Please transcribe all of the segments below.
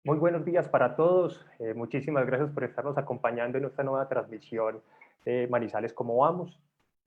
Muy buenos días para todos. Muchísimas gracias por estarnos acompañando en esta nueva transmisión de Manizales ¿Cómo vamos?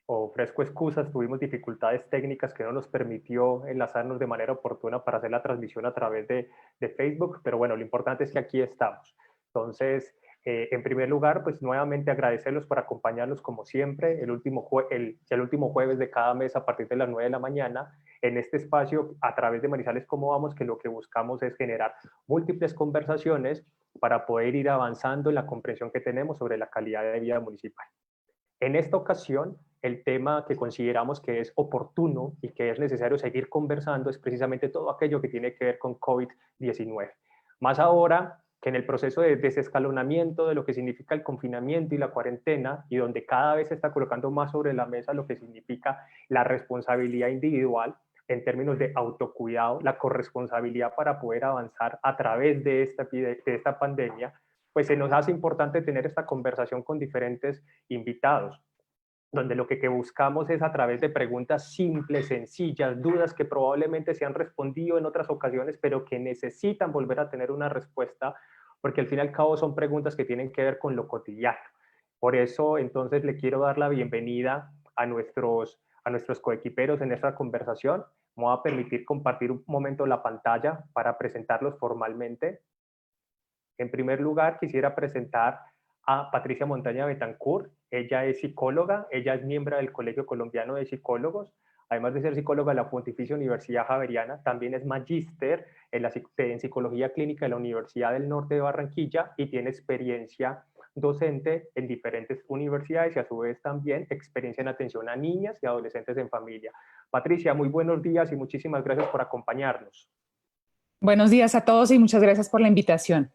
Ofrezco excusas, tuvimos dificultades técnicas que no nos permitió enlazarnos de manera oportuna para hacer la transmisión a través de Facebook, pero bueno, lo importante es que aquí estamos. Entonces, en primer lugar, pues nuevamente agradecerlos por acompañarnos como siempre el último jueves de cada mes a partir de las 9 de la mañana en este espacio a través de Manizales ¿Cómo vamos? Que lo que buscamos es generar múltiples conversaciones para poder ir avanzando en la comprensión que tenemos sobre la calidad de vida municipal. En esta ocasión, el tema que consideramos que es oportuno y que es necesario seguir conversando es precisamente todo aquello que tiene que ver con COVID-19. Más ahora que en el proceso de desescalonamiento de lo que significa el confinamiento y la cuarentena, y donde cada vez se está colocando más sobre la mesa lo que significa la responsabilidad individual en términos de autocuidado, la corresponsabilidad para poder avanzar a través de esta pandemia, pues se nos hace importante tener esta conversación con diferentes invitados, donde lo que buscamos es a través de preguntas simples, sencillas, dudas que probablemente se han respondido en otras ocasiones, pero que necesitan volver a tener una respuesta, porque al fin y al cabo son preguntas que tienen que ver con lo cotidiano. Por eso, entonces, le quiero dar la bienvenida a nuestros coequiperos en esta conversación. Me voy a permitir compartir un momento la pantalla para presentarlos formalmente. En primer lugar, quisiera presentar a Patricia Montaña Betancourt. Ella es psicóloga, ella es miembro del Colegio Colombiano de Psicólogos. Además de ser psicóloga de la Pontificia Universidad Javeriana, también es magíster en Psicología Clínica de la Universidad del Norte de Barranquilla y tiene experiencia docente en diferentes universidades y a su vez también experiencia en atención a niñas y adolescentes en familia. Patricia, muy buenos días y muchísimas gracias por acompañarnos. Buenos días a todos y muchas gracias por la invitación.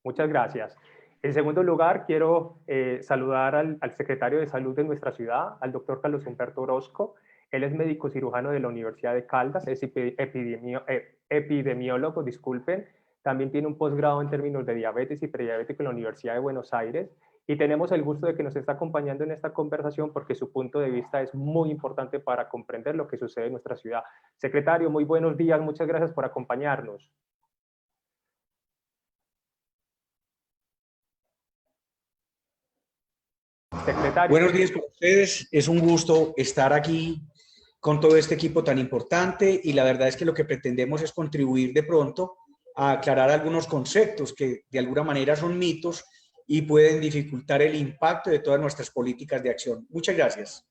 Muchas gracias. En segundo lugar, quiero saludar al secretario de Salud de nuestra ciudad, al doctor Carlos Humberto Orozco. Él es médico cirujano de la Universidad de Caldas, es epidemiólogo, disculpen. También tiene un posgrado en términos de diabetes y prediabético en la Universidad de Buenos Aires. Y tenemos el gusto de que nos está acompañando en esta conversación porque su punto de vista es muy importante para comprender lo que sucede en nuestra ciudad. Secretario, muy buenos días, muchas gracias por acompañarnos. Secretario. Buenos días con ustedes. Es un gusto estar aquí con todo este equipo tan importante y la verdad es que lo que pretendemos es contribuir de pronto a aclarar algunos conceptos que de alguna manera son mitos y pueden dificultar el impacto de todas nuestras políticas de acción. Muchas gracias.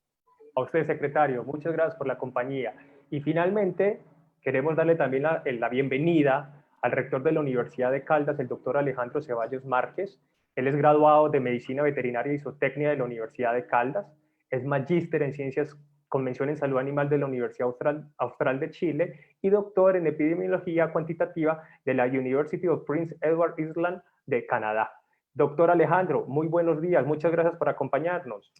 A usted, secretario, muchas gracias por la compañía. Y finalmente, queremos darle también la bienvenida al rector de la Universidad de Caldas, el doctor Alejandro Ceballos Márquez. Él es graduado de Medicina Veterinaria y Zootecnia de la Universidad de Caldas, es magíster en Ciencias con mención en Salud Animal de la Universidad Austral de Chile y doctor en Epidemiología Cuantitativa de la University of Prince Edward Island de Canadá. Doctor Alejandro, muy buenos días, muchas gracias por acompañarnos.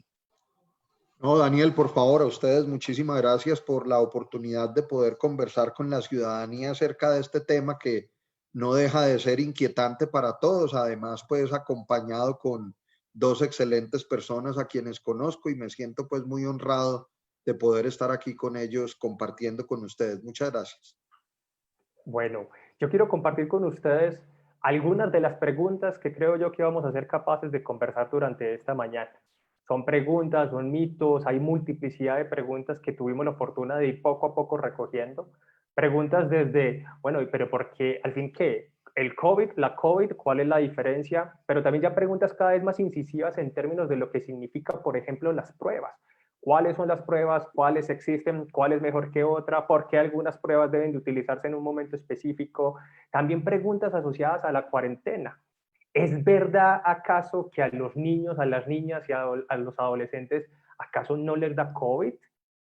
No, Daniel, por favor, a ustedes muchísimas gracias por la oportunidad de poder conversar con la ciudadanía acerca de este tema que no deja de ser inquietante para todos. Además, pues acompañado con dos excelentes personas a quienes conozco y me siento pues muy honrado de poder estar aquí con ellos compartiendo con ustedes. Muchas gracias. Bueno, yo quiero compartir con ustedes algunas de las preguntas que creo yo que vamos a ser capaces de conversar durante esta mañana. Son preguntas, son mitos, hay multiplicidad de preguntas que tuvimos la fortuna de ir poco a poco recogiendo. Preguntas desde, bueno, pero ¿por qué? Al fin, ¿qué? El COVID, la COVID, ¿cuál es la diferencia? Pero también ya preguntas cada vez más incisivas en términos de lo que significa, por ejemplo, las pruebas. ¿Cuáles son las pruebas? ¿Cuáles existen? ¿Cuál es mejor que otra? ¿Por qué algunas pruebas deben de utilizarse en un momento específico? También preguntas asociadas a la cuarentena. ¿Es verdad acaso que a los niños, a las niñas y a los adolescentes, acaso no les da COVID?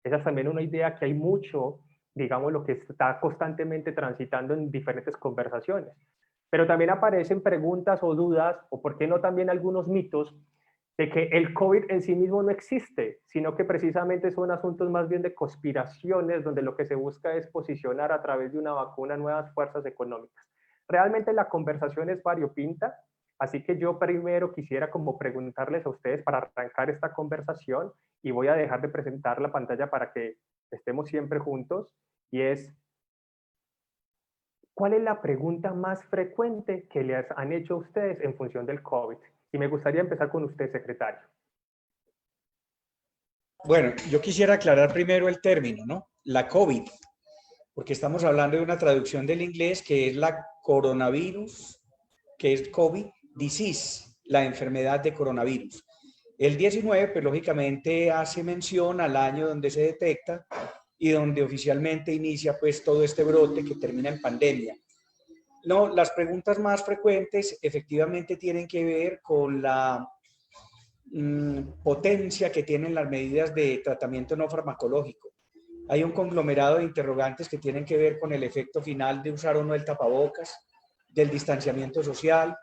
Esa es también una idea que hay mucho, digamos, lo que está constantemente transitando en diferentes conversaciones. Pero también aparecen preguntas o dudas, o por qué no también algunos mitos, de que el COVID en sí mismo no existe, sino que precisamente son asuntos más bien de conspiraciones, donde lo que se busca es posicionar a través de una vacuna nuevas fuerzas económicas. Realmente la conversación es variopinta, así que yo primero quisiera como preguntarles a ustedes para arrancar esta conversación y voy a dejar de presentar la pantalla para que estemos siempre juntos y es, ¿Cuál es la pregunta más frecuente que les han hecho a ustedes en función del COVID? Y me gustaría empezar con usted, secretario. Bueno, yo quisiera aclarar primero el término, ¿no? La COVID, porque estamos hablando de una traducción del inglés que es la coronavirus, que es COVID disease, la enfermedad de coronavirus. El 19, pues lógicamente hace mención al año donde se detecta y donde oficialmente inicia pues todo este brote que termina en pandemia. No, las preguntas más frecuentes efectivamente tienen que ver con la potencia que tienen las medidas de tratamiento no farmacológico. Hay un conglomerado de interrogantes que tienen que ver con el efecto final de usar o no el tapabocas, del distanciamiento social,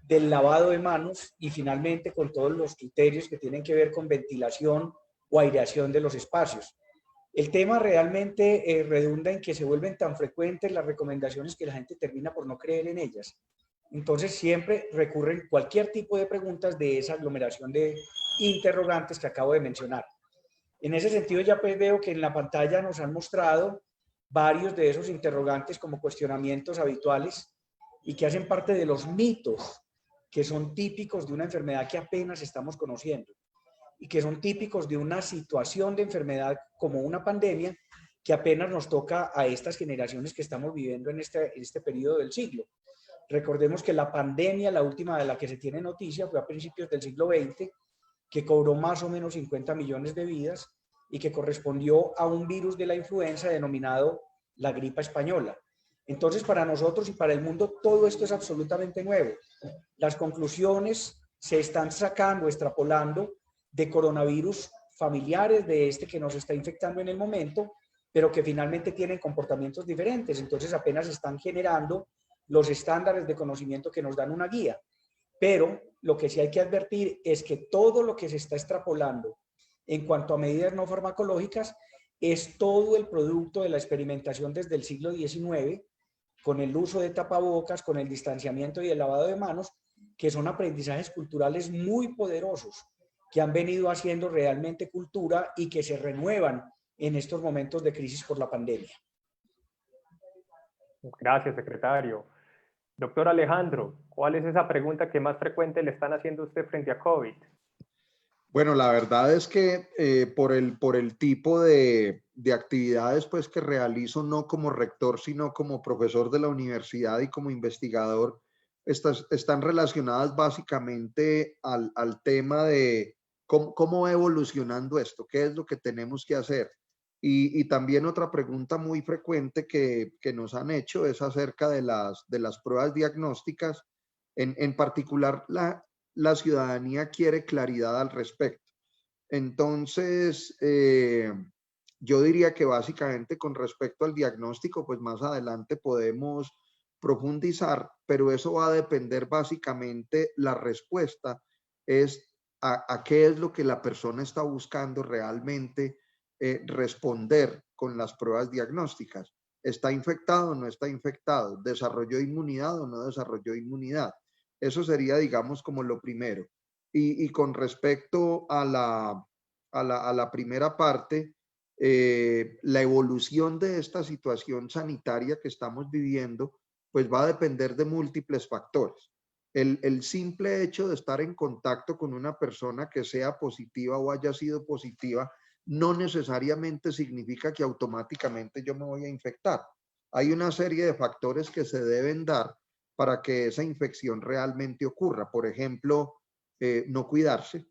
del lavado de manos y finalmente con todos los criterios que tienen que ver con ventilación o aireación de los espacios. El tema realmente redunda en que se vuelven tan frecuentes las recomendaciones que la gente termina por no creer en ellas. Entonces siempre recurren cualquier tipo de preguntas de esa aglomeración de interrogantes que acabo de mencionar. En ese sentido ya pues veo que en la pantalla nos han mostrado varios de esos interrogantes como cuestionamientos habituales y que hacen parte de los mitos que son típicos de una enfermedad que apenas estamos conociendo y que son típicos de una situación de enfermedad como una pandemia que apenas nos toca a estas generaciones que estamos viviendo en este periodo del siglo. Recordemos que la pandemia, la última de la que se tiene noticia, fue a principios del siglo XX, que cobró más o menos 50 millones de vidas y que correspondió a un virus de la influenza denominado la gripa española. Entonces, para nosotros y para el mundo, todo esto es absolutamente nuevo. Las conclusiones se están sacando, extrapolando de coronavirus familiares de este que nos está infectando en el momento, pero que finalmente tienen comportamientos diferentes. Entonces, apenas están generando los estándares de conocimiento que nos dan una guía. Pero lo que sí hay que advertir es que todo lo que se está extrapolando en cuanto a medidas no farmacológicas es todo el producto de la experimentación desde el siglo XIX, con el uso de tapabocas, con el distanciamiento y el lavado de manos, que son aprendizajes culturales muy poderosos, que han venido haciendo realmente cultura y que se renuevan en estos momentos de crisis por la pandemia. Gracias, secretario. Doctor Alejandro, ¿cuál es esa pregunta que más frecuente le están haciendo a usted frente a COVID? Bueno, la verdad es que por el tipo de actividades pues, que realizo no como rector, sino como profesor de la universidad y como investigador, están relacionadas básicamente al tema de cómo va evolucionando esto, qué es lo que tenemos que hacer. Y también otra pregunta muy frecuente que nos han hecho es acerca de las pruebas diagnósticas, en particular la ciudadanía quiere claridad al respecto. Entonces, yo diría que básicamente con respecto al diagnóstico, pues más adelante podemos profundizar, pero eso va a depender básicamente, la respuesta es a qué es lo que la persona está buscando realmente responder con las pruebas diagnósticas. ¿Está infectado o no está infectado? ¿Desarrolló inmunidad o no desarrolló inmunidad? Eso sería, digamos, como lo primero. Y con respecto a la primera parte, la evolución de esta situación sanitaria que estamos viviendo, pues va a depender de múltiples factores. El simple hecho de estar en contacto con una persona que sea positiva o haya sido positiva, no necesariamente significa que automáticamente yo me voy a infectar. Hay una serie de factores que se deben dar para que esa infección realmente ocurra. Por ejemplo, no cuidarse.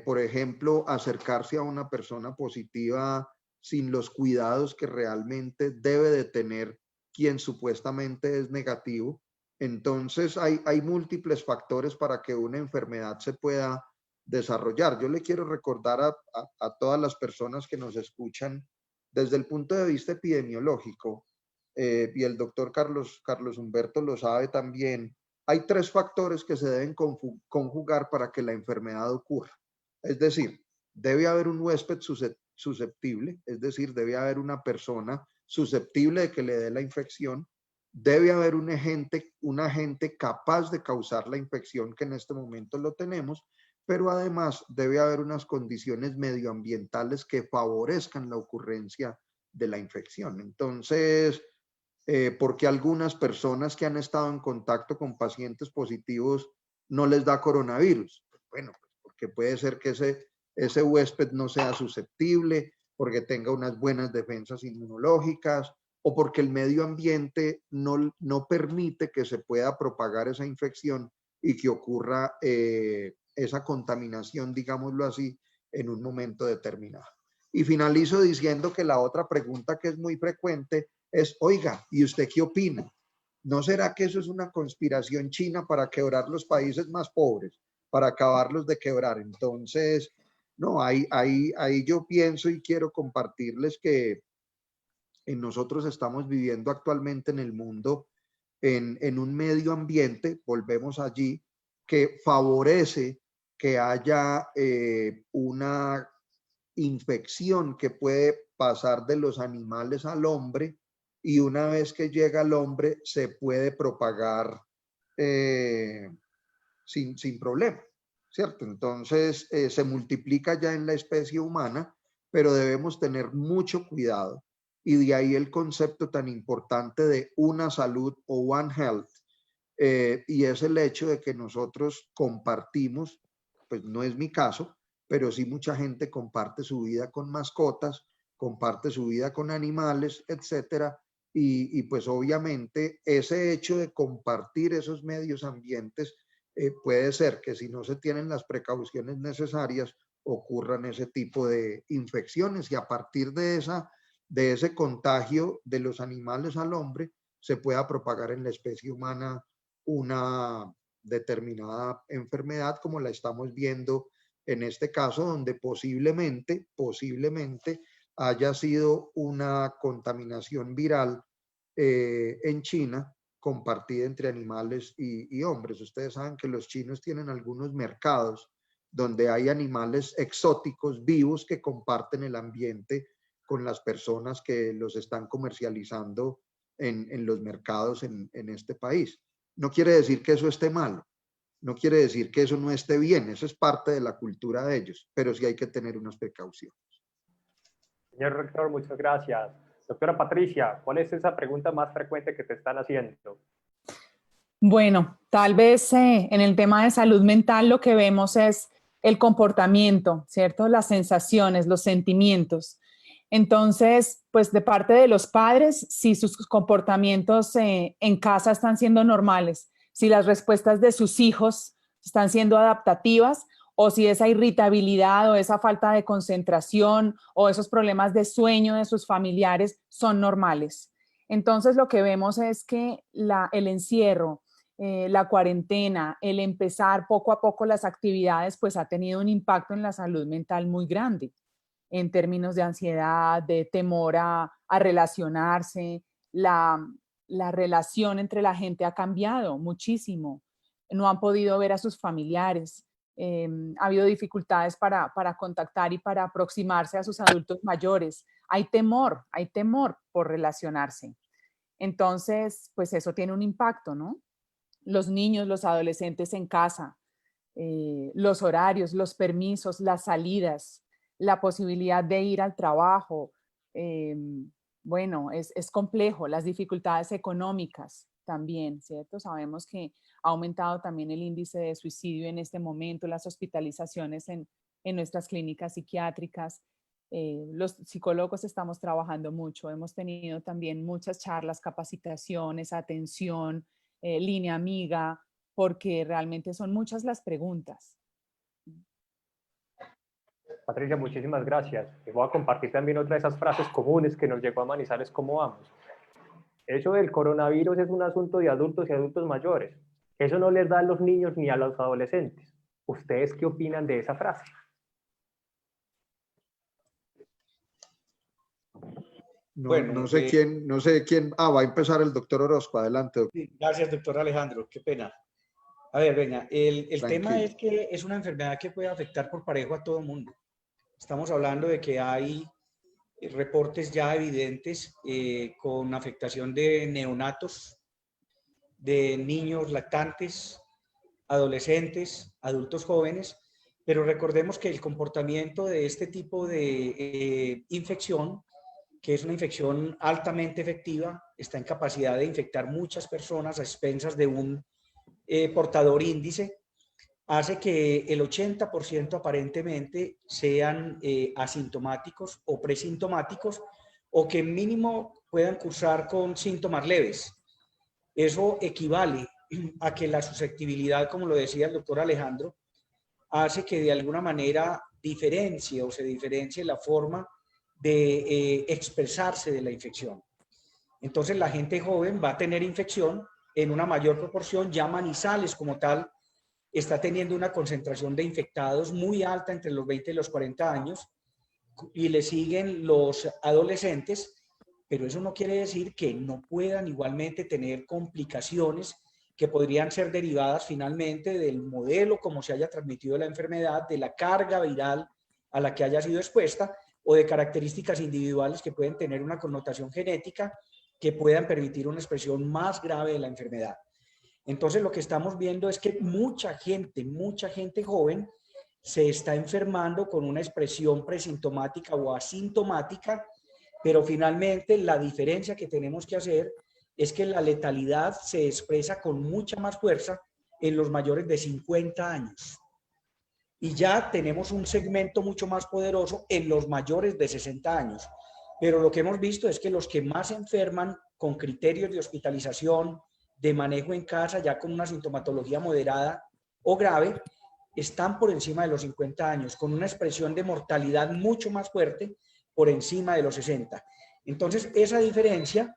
Por ejemplo, acercarse a una persona positiva sin los cuidados que realmente debe de tener quien supuestamente es negativo. Entonces, hay múltiples factores para que una enfermedad se pueda desarrollar. Yo le quiero recordar a todas las personas que nos escuchan desde el punto de vista epidemiológico, y el doctor Carlos Humberto lo sabe también, hay tres factores que se deben conjugar para que la enfermedad ocurra. Es decir, debe haber un huésped susceptible, es decir, debe haber una persona susceptible de que le dé la infección, debe haber un agente capaz de causar la infección, que en este momento lo tenemos, pero además debe haber unas condiciones medioambientales que favorezcan la ocurrencia de la infección. Entonces, porque algunas personas que han estado en contacto con pacientes positivos no les da coronavirus. Bueno, pues porque puede ser que ese huésped no sea susceptible, porque tenga unas buenas defensas inmunológicas o porque el medio ambiente no permite que se pueda propagar esa infección y que ocurra esa contaminación, digámoslo así, en un momento determinado. Y finalizo diciendo que la otra pregunta que es muy frecuente es, oiga, ¿y usted qué opina? ¿No será que eso es una conspiración china para quebrar los países más pobres, para acabarlos de quebrar? Entonces, no, ahí yo pienso y quiero compartirles que nosotros estamos viviendo actualmente en el mundo en un medio ambiente, volvemos allí, que favorece que haya una infección que puede pasar de los animales al hombre y una vez que llega al hombre se puede propagar sin problema, ¿cierto? Entonces se multiplica ya en la especie humana, pero debemos tener mucho cuidado y de ahí el concepto tan importante de una salud o One Health, y es el hecho de que nosotros compartimos, pues no es mi caso, pero sí mucha gente comparte su vida con mascotas, comparte su vida con animales, etcétera, y pues obviamente ese hecho de compartir esos medios ambientes puede ser que si no se tienen las precauciones necesarias ocurran ese tipo de infecciones y a partir de ese contagio de los animales al hombre se pueda propagar en la especie humana una determinada enfermedad como la estamos viendo en este caso, donde posiblemente haya sido una contaminación viral en China compartida entre animales y hombres. Ustedes saben que los chinos tienen algunos mercados donde hay animales exóticos vivos que comparten el ambiente con las personas que los están comercializando en los mercados en este país. No quiere decir que eso esté mal, no quiere decir que eso no esté bien, eso es parte de la cultura de ellos, pero sí hay que tener unas precauciones. Señor rector, muchas gracias. Doctora Patricia, ¿cuál es esa pregunta más frecuente que te están haciendo? Bueno, tal vez en el tema de salud mental lo que vemos es el comportamiento, ¿cierto? Las sensaciones, los sentimientos. Entonces, pues de parte de los padres, si sus comportamientos en casa están siendo normales, si las respuestas de sus hijos están siendo adaptativas o si esa irritabilidad o esa falta de concentración o esos problemas de sueño de sus familiares son normales. Entonces, lo que vemos es que el encierro, la cuarentena, el empezar poco a poco las actividades, pues ha tenido un impacto en la salud mental muy grande en términos de ansiedad, de temor a relacionarse. La relación entre la gente ha cambiado muchísimo. No han podido ver a sus familiares. Ha habido dificultades para contactar y para aproximarse a sus adultos mayores. Hay temor por relacionarse. Entonces, pues eso tiene un impacto, ¿no? Los niños, los adolescentes en casa, los horarios, los permisos, las salidas, la posibilidad de ir al trabajo. Bueno, es complejo, las dificultades económicas también, ¿cierto? Sabemos que ha aumentado también el índice de suicidio en este momento, las hospitalizaciones en nuestras clínicas psiquiátricas. Los psicólogos estamos trabajando mucho, hemos tenido también muchas charlas, capacitaciones, atención, línea amiga, porque realmente son muchas las preguntas. Patricia, muchísimas gracias. Voy a compartir también otra de esas frases comunes que nos llegó a Manizales ¿Cómo vamos? Eso del coronavirus es un asunto de adultos y adultos mayores. Eso no les da a los niños ni a los adolescentes. ¿Ustedes qué opinan de esa frase? Bueno, no sé quién. Va a empezar el doctor Orozco. Adelante, doctor. Sí, gracias, doctor Alejandro. Qué pena. A ver, venga, el tema es que es una enfermedad que puede afectar por parejo a todo el mundo. Estamos hablando de que hay reportes ya evidentes con afectación de neonatos, de niños lactantes, adolescentes, adultos jóvenes, pero recordemos que el comportamiento de este tipo de infección que es una infección altamente efectiva, está en capacidad de infectar muchas personas a expensas de un portador índice, hace que el 80% aparentemente sean asintomáticos o presintomáticos, o que mínimo puedan cursar con síntomas leves. Eso equivale a que la susceptibilidad, como lo decía el doctor Alejandro, hace que de alguna manera se diferencie la forma de expresarse de la infección. Entonces la gente joven va a tener infección en una mayor proporción. Ya Manizales como tal está teniendo una concentración de infectados muy alta entre los 20 y los 40 años, y le siguen los adolescentes, pero eso no quiere decir que no puedan igualmente tener complicaciones que podrían ser derivadas finalmente del modelo como se haya transmitido la enfermedad, de la carga viral a la que haya sido expuesta, o de características individuales que pueden tener una connotación genética que puedan permitir una expresión más grave de la enfermedad. Entonces lo que estamos viendo es que mucha gente joven se está enfermando con una expresión presintomática o asintomática, pero finalmente la diferencia que tenemos que hacer es que la letalidad se expresa con mucha más fuerza en los mayores de 50 años. Y ya tenemos un segmento mucho más poderoso en los mayores de 60 años. Pero lo que hemos visto es que los que más enferman con criterios de hospitalización, de manejo en casa, ya con una sintomatología moderada o grave, están por encima de los 50 años, con una expresión de mortalidad mucho más fuerte por encima de los 60. Entonces, esa diferencia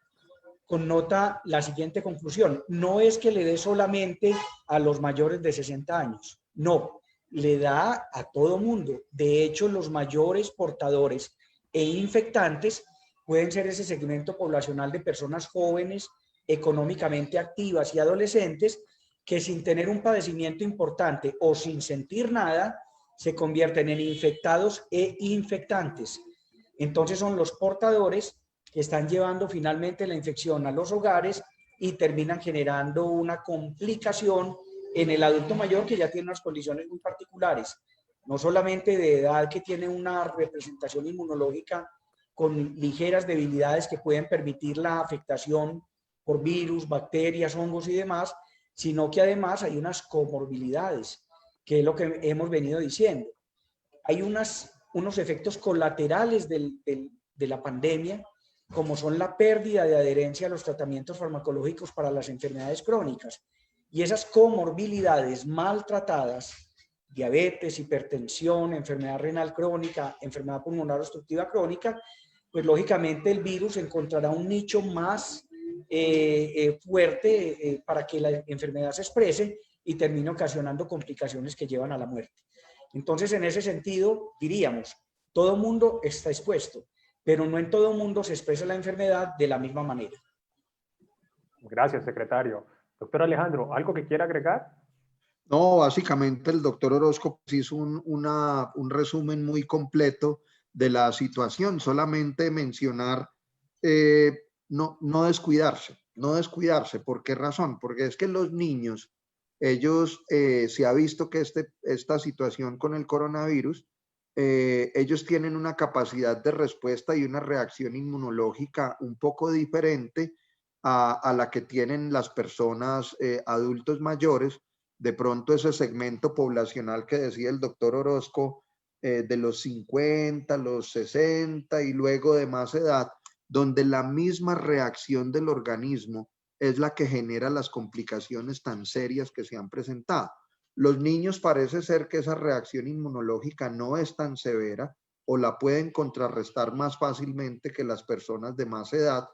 connota la siguiente conclusión. No es que le dé solamente a los mayores de 60 años, no, le da a todo mundo. De hecho, los mayores portadores e infectantes pueden ser ese segmento poblacional de personas jóvenes, económicamente activas y adolescentes, que sin tener un padecimiento importante o sin sentir nada, se convierten en infectados e infectantes. Entonces son los portadores que están llevando finalmente la infección a los hogares y terminan generando una complicación en el adulto mayor, que ya tiene unas condiciones muy particulares, no solamente de edad, que tiene una representación inmunológica con ligeras debilidades que pueden permitir la afectación por virus, bacterias, hongos y demás, sino que además hay unas comorbilidades, que es lo que hemos venido diciendo. Hay unos efectos colaterales de la pandemia, como son la pérdida de adherencia a los tratamientos farmacológicos para las enfermedades crónicas. Y esas comorbilidades maltratadas, diabetes, hipertensión, enfermedad renal crónica, enfermedad pulmonar obstructiva crónica, pues lógicamente el virus encontrará un nicho más fuerte para que la enfermedad se exprese y termine ocasionando complicaciones que llevan a la muerte. Entonces, en ese sentido, diríamos, todo mundo está expuesto, pero no en todo mundo se expresa la enfermedad de la misma manera. Gracias, secretario. Doctor Alejandro, ¿algo que quiera agregar? No, básicamente el doctor Orozco hizo un resumen muy completo de la situación. Solamente mencionar, no descuidarse. ¿Por qué razón? Porque es que los niños, ellos, se ha visto que esta situación con el coronavirus, ellos tienen una capacidad de respuesta y una reacción inmunológica un poco diferente a la que tienen las personas adultos mayores. De pronto ese segmento poblacional que decía el doctor Orozco, de los 50, los 60 y luego de más edad, donde la misma reacción del organismo es la que genera las complicaciones tan serias que se han presentado. Los niños parece ser que esa reacción inmunológica no es tan severa o la pueden contrarrestar más fácilmente que las personas de más edad,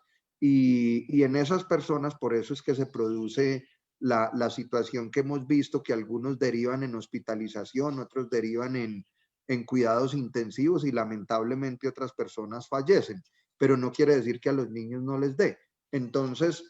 y en esas personas por eso es que se produce la situación que hemos visto, que algunos derivan en hospitalización, otros derivan en cuidados intensivos y lamentablemente otras personas fallecen, pero no quiere decir que a los niños no les dé. Entonces,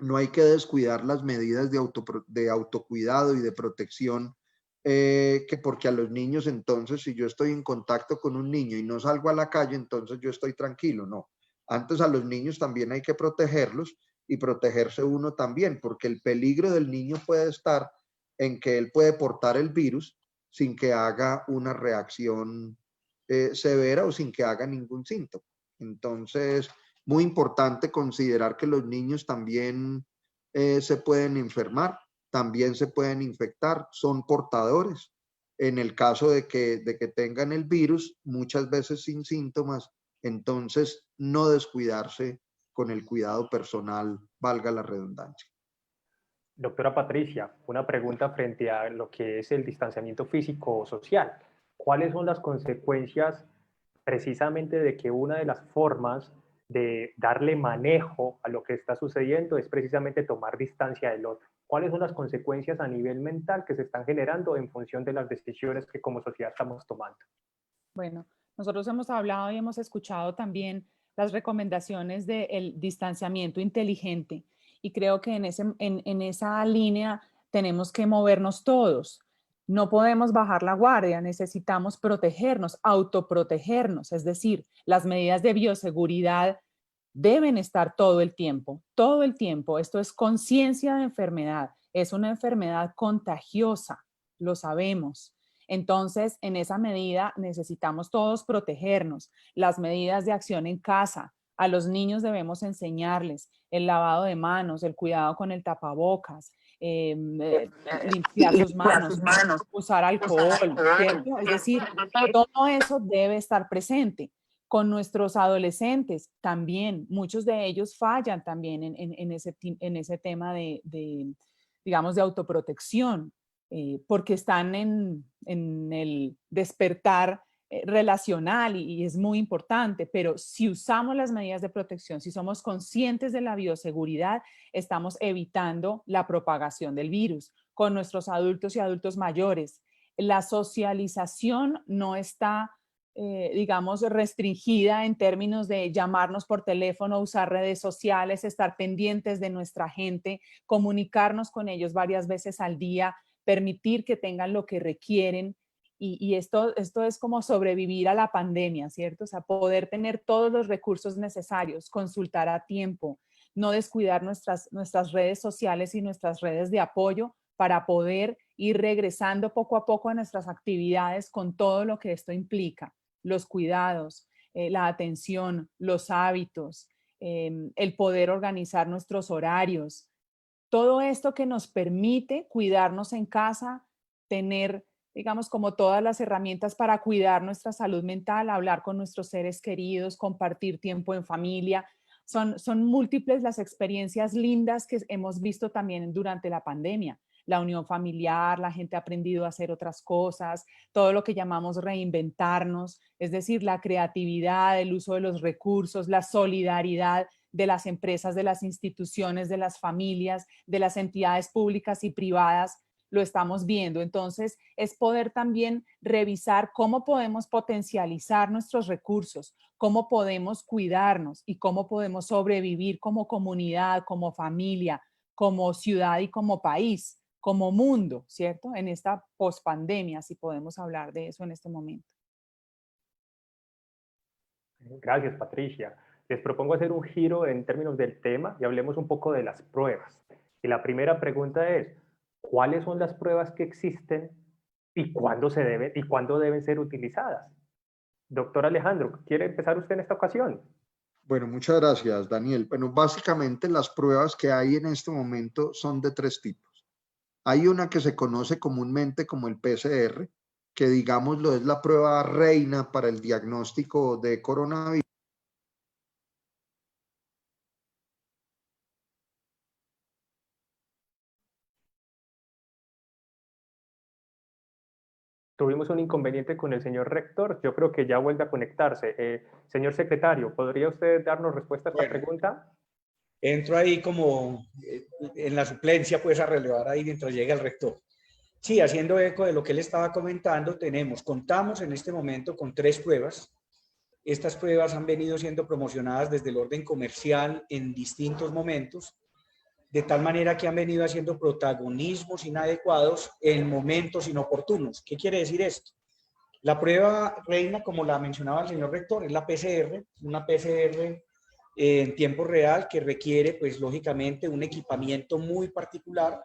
no hay que descuidar las medidas de autocuidado y de protección, que porque a los niños, entonces, si yo estoy en contacto con un niño y no salgo a la calle, entonces yo estoy tranquilo. No, antes a los niños también hay que protegerlos y protegerse uno también, porque el peligro del niño puede estar en que él puede portar el virus sin que haga una reacción severa o sin que haga ningún síntoma. Entonces, muy importante considerar que los niños también se pueden enfermar, también se pueden infectar, son portadores. En el caso de que tengan el virus, muchas veces sin síntomas, entonces no descuidarse con el cuidado personal, valga la redundancia. Doctora Patricia, una pregunta frente a lo que es el distanciamiento físico o social. ¿Cuáles son las consecuencias precisamente de que una de las formas de darle manejo a lo que está sucediendo es precisamente tomar distancia del otro? ¿Cuáles son las consecuencias a nivel mental que se están generando en función de las decisiones que como sociedad estamos tomando? Bueno, nosotros hemos hablado y hemos escuchado también las recomendaciones del distanciamiento inteligente y creo que en esa línea tenemos que movernos todos. No podemos bajar la guardia, necesitamos protegernos, autoprotegernos, es decir, las medidas de bioseguridad deben estar todo el tiempo, todo el tiempo. Esto es conciencia de enfermedad, es una enfermedad contagiosa, lo sabemos. Entonces, en esa medida necesitamos todos protegernos. Las medidas de acción en casa, a los niños debemos enseñarles el lavado de manos, el cuidado con el tapabocas, limpiar sus manos, usar alcohol, ¿cierto? Es decir, todo eso debe estar presente. Con nuestros adolescentes también, muchos de ellos fallan también en ese tema digamos, de autoprotección. Porque están en el despertar relacional y es muy importante, pero si usamos las medidas de protección, si somos conscientes de la bioseguridad, estamos evitando la propagación del virus con nuestros adultos y adultos mayores. La socialización no está, digamos, restringida en términos de llamarnos por teléfono, usar redes sociales, estar pendientes de nuestra gente, comunicarnos con ellos varias veces al día, permitir que tengan lo que requieren y esto es como sobrevivir a la pandemia, ¿cierto? O sea, poder tener todos los recursos necesarios, consultar a tiempo, no descuidar nuestras redes sociales y nuestras redes de apoyo para poder ir regresando poco a poco a nuestras actividades con todo lo que esto implica, los cuidados, la atención, los hábitos, el poder organizar nuestros horarios, todo esto que nos permite cuidarnos en casa, tener, digamos, como todas las herramientas para cuidar nuestra salud mental, hablar con nuestros seres queridos, compartir tiempo en familia. Son múltiples las experiencias lindas que hemos visto también durante la pandemia. La unión familiar, la gente ha aprendido a hacer otras cosas, todo lo que llamamos reinventarnos, es decir, la creatividad, el uso de los recursos, la solidaridad de las empresas, de las instituciones, de las familias, de las entidades públicas y privadas, lo estamos viendo. Entonces, es poder también revisar cómo podemos potencializar nuestros recursos, cómo podemos cuidarnos y cómo podemos sobrevivir como comunidad, como familia, como ciudad y como país, como mundo, ¿cierto? En esta pospandemia, si podemos hablar de eso en este momento. Gracias, Patricia. Les propongo hacer un giro en términos del tema y hablemos un poco de las pruebas. Y la primera pregunta es, ¿cuáles son las pruebas que existen y cuándo deben ser utilizadas? Doctor Alejandro, ¿quiere empezar usted en esta ocasión? Bueno, muchas gracias, Daniel. Bueno, básicamente las pruebas que hay en este momento son de 3 tipos. Hay una que se conoce comúnmente como el PCR, que digámoslo es la prueba reina para el diagnóstico de coronavirus. Tuvimos un inconveniente con el señor rector. Yo creo que ya vuelve a conectarse. Señor secretario, ¿podría usted darnos respuesta a esta pregunta? Entro ahí como en la suplencia, pues a relevar ahí mientras llega el rector. Sí, haciendo eco de lo que él estaba comentando, contamos en este momento con 3 pruebas. Estas pruebas han venido siendo promocionadas desde el orden comercial en distintos momentos, de tal manera que han venido haciendo protagonismos inadecuados en momentos inoportunos. ¿Qué quiere decir esto? La prueba reina, como la mencionaba el señor rector, es la PCR, una PCR en tiempo real que requiere, pues lógicamente, un equipamiento muy particular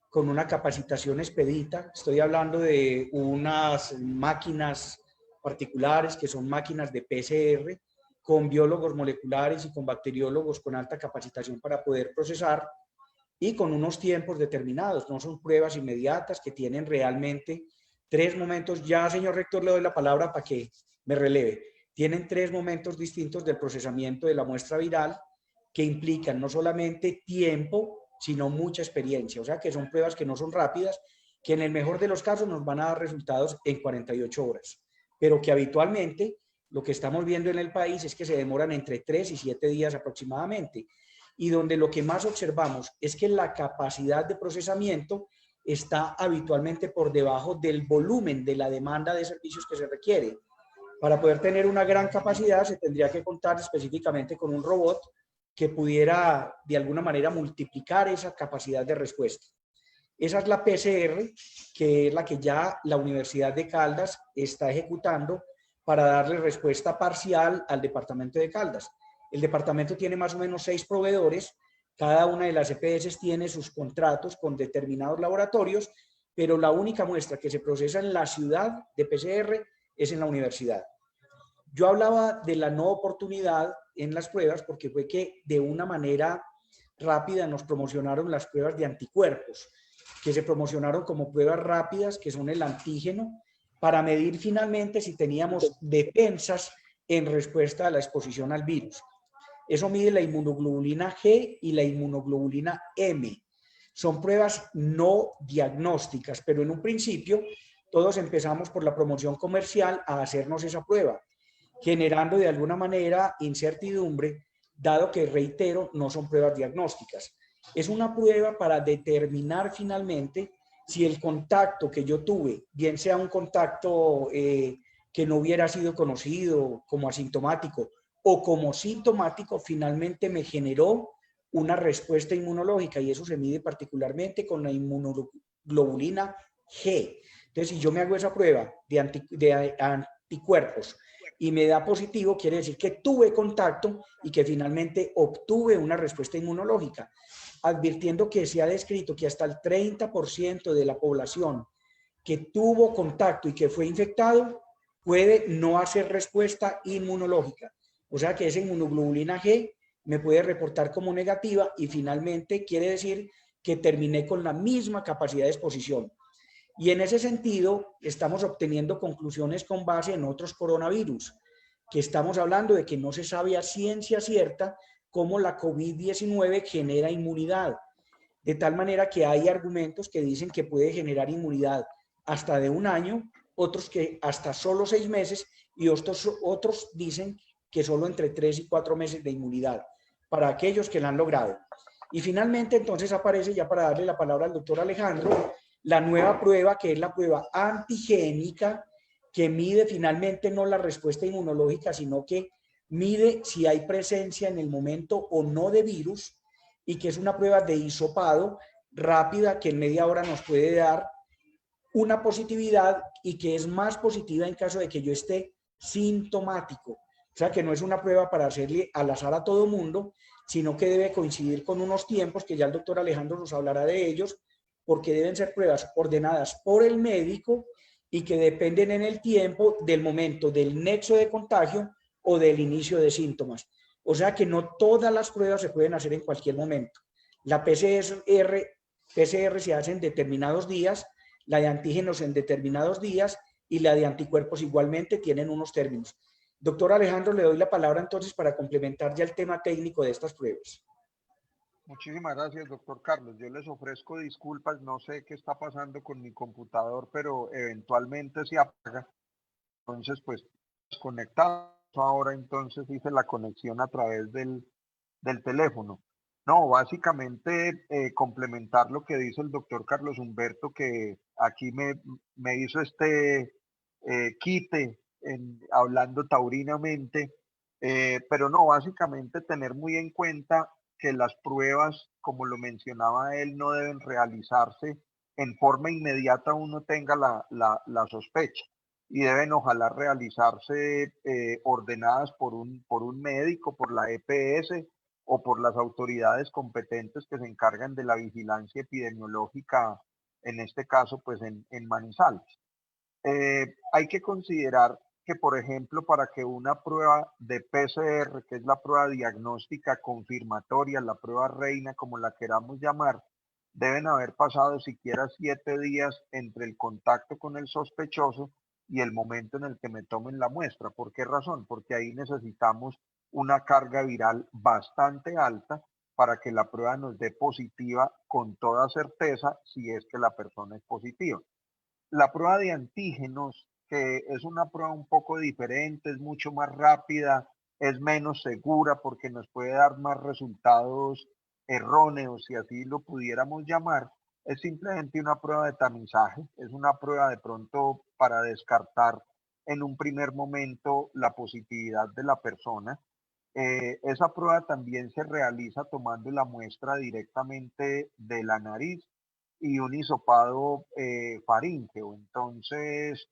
con una capacitación expedita. Estoy hablando de unas máquinas particulares que son máquinas de PCR con biólogos moleculares y con bacteriólogos con alta capacitación para poder procesar y con unos tiempos determinados. No son pruebas inmediatas que tienen realmente 3 momentos. Ya, señor rector, le doy la palabra para que me releve. Tienen 3 momentos distintos del procesamiento de la muestra viral que implican no solamente tiempo, sino mucha experiencia. O sea que son pruebas que no son rápidas, que en el mejor de los casos nos van a dar resultados en 48 horas, pero que habitualmente lo que estamos viendo en el país es que se demoran entre 3 y 7 días aproximadamente, y donde lo que más observamos es que la capacidad de procesamiento está habitualmente por debajo del volumen de la demanda de servicios que se requiere. Para poder tener una gran capacidad se tendría que contar específicamente con un robot que pudiera de alguna manera multiplicar esa capacidad de respuesta. Esa es la PCR, que es la que ya la Universidad de Caldas está ejecutando para darle respuesta parcial al departamento de Caldas. El departamento tiene más o menos 6 proveedores, cada una de las EPS tiene sus contratos con determinados laboratorios, pero la única muestra que se procesa en la ciudad de PCR es en la universidad. Yo hablaba de la no oportunidad en las pruebas porque fue que de una manera rápida nos promocionaron las pruebas de anticuerpos, que se promocionaron como pruebas rápidas, que son el antígeno, para medir finalmente si teníamos defensas en respuesta a la exposición al virus. Eso mide la inmunoglobulina G y la inmunoglobulina M. Son pruebas no diagnósticas, pero en un principio todos empezamos por la promoción comercial a hacernos esa prueba, generando de alguna manera incertidumbre, dado que, reitero, no son pruebas diagnósticas. Es una prueba para determinar finalmente si el contacto que yo tuve, bien sea un contacto que no hubiera sido conocido como asintomático o como sintomático, finalmente me generó una respuesta inmunológica, y eso se mide particularmente con la inmunoglobulina G. Entonces, si yo me hago esa prueba de anticuerpos y me da positivo, quiere decir que tuve contacto y que finalmente obtuve una respuesta inmunológica, advirtiendo que se ha descrito que hasta el 30% de la población que tuvo contacto y que fue infectado puede no hacer respuesta inmunológica. O sea que esa inmunoglobulina G me puede reportar como negativa y finalmente quiere decir que terminé con la misma capacidad de exposición. Y en ese sentido estamos obteniendo conclusiones con base en otros coronavirus, que estamos hablando de que no se sabe a ciencia cierta cómo la COVID-19 genera inmunidad, de tal manera que hay argumentos que dicen que puede generar inmunidad hasta de 1 año, otros que hasta solo 6 meses y otros dicen que solo entre 3 y 4 meses de inmunidad para aquellos que la han logrado. Y finalmente entonces aparece, ya para darle la palabra al doctor Alejandro, la nueva prueba, que es la prueba antigénica, que mide finalmente no la respuesta inmunológica, sino que mide si hay presencia en el momento o no de virus, y que es una prueba de hisopado rápida que en media hora nos puede dar una positividad y que es más positiva en caso de que yo esté sintomático. O sea que no es una prueba para hacerle al azar a todo mundo, sino que debe coincidir con unos tiempos que ya el doctor Alejandro nos hablará de ellos, porque deben ser pruebas ordenadas por el médico y que dependen en el tiempo del momento del nexo de contagio o del inicio de síntomas. O sea que no todas las pruebas se pueden hacer en cualquier momento. La PCR se hace en determinados días, la de antígenos en determinados días y la de anticuerpos igualmente tienen unos términos. Doctor Alejandro, le doy la palabra entonces para complementar ya el tema técnico de estas pruebas. Muchísimas gracias, doctor Carlos. Yo les ofrezco disculpas, no sé qué está pasando con mi computador, pero eventualmente se apaga. Entonces, pues, conectado. Ahora entonces hice la conexión a través del teléfono. No, básicamente complementar lo que dice el doctor Carlos Humberto, que aquí me hizo este quite hablando taurinamente, pero no, básicamente tener muy en cuenta que las pruebas, como lo mencionaba él, no deben realizarse en forma inmediata uno tenga la sospecha, y deben ojalá realizarse ordenadas por un médico, por la EPS o por las autoridades competentes que se encargan de la vigilancia epidemiológica, en este caso pues en Manizales. Hay que considerar que, por ejemplo, para que una prueba de PCR, que es la prueba diagnóstica confirmatoria, la prueba reina, como la queramos llamar, deben haber pasado siquiera 7 días entre el contacto con el sospechoso y el momento en el que me tomen la muestra. ¿Por qué razón? Porque ahí necesitamos una carga viral bastante alta para que la prueba nos dé positiva con toda certeza si es que la persona es positiva. La prueba de antígenos, que es una prueba un poco diferente, es mucho más rápida, es menos segura porque nos puede dar más resultados erróneos, si así lo pudiéramos llamar, es simplemente una prueba de tamizaje, es una prueba de pronto para descartar en un primer momento la positividad de la persona. Esa prueba también se realiza tomando la muestra directamente de la nariz y un hisopado faríngeo. Entonces,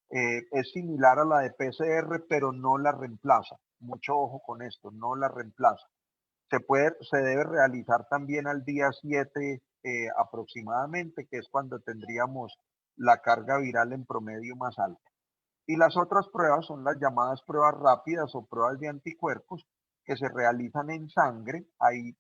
es similar a la de PCR, pero no la reemplaza. Mucho ojo con esto, no la reemplaza. Se debe realizar también al día 7 aproximadamente, que es cuando tendríamos la carga viral en promedio más alta. Y las otras pruebas son las llamadas pruebas rápidas o pruebas de anticuerpos que se realizan en sangre. Ahí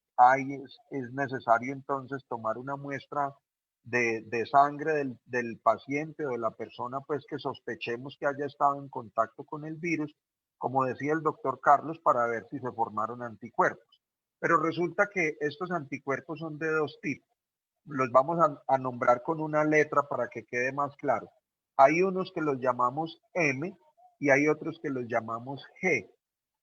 es necesario entonces tomar una muestra de sangre del paciente o de la persona pues que sospechemos que haya estado en contacto con el virus, como decía el doctor Carlos, para ver si se formaron anticuerpos. Pero resulta que estos anticuerpos son de dos tipos. Los vamos a nombrar con una letra para que quede más claro. Hay unos que los llamamos M y hay otros que los llamamos G.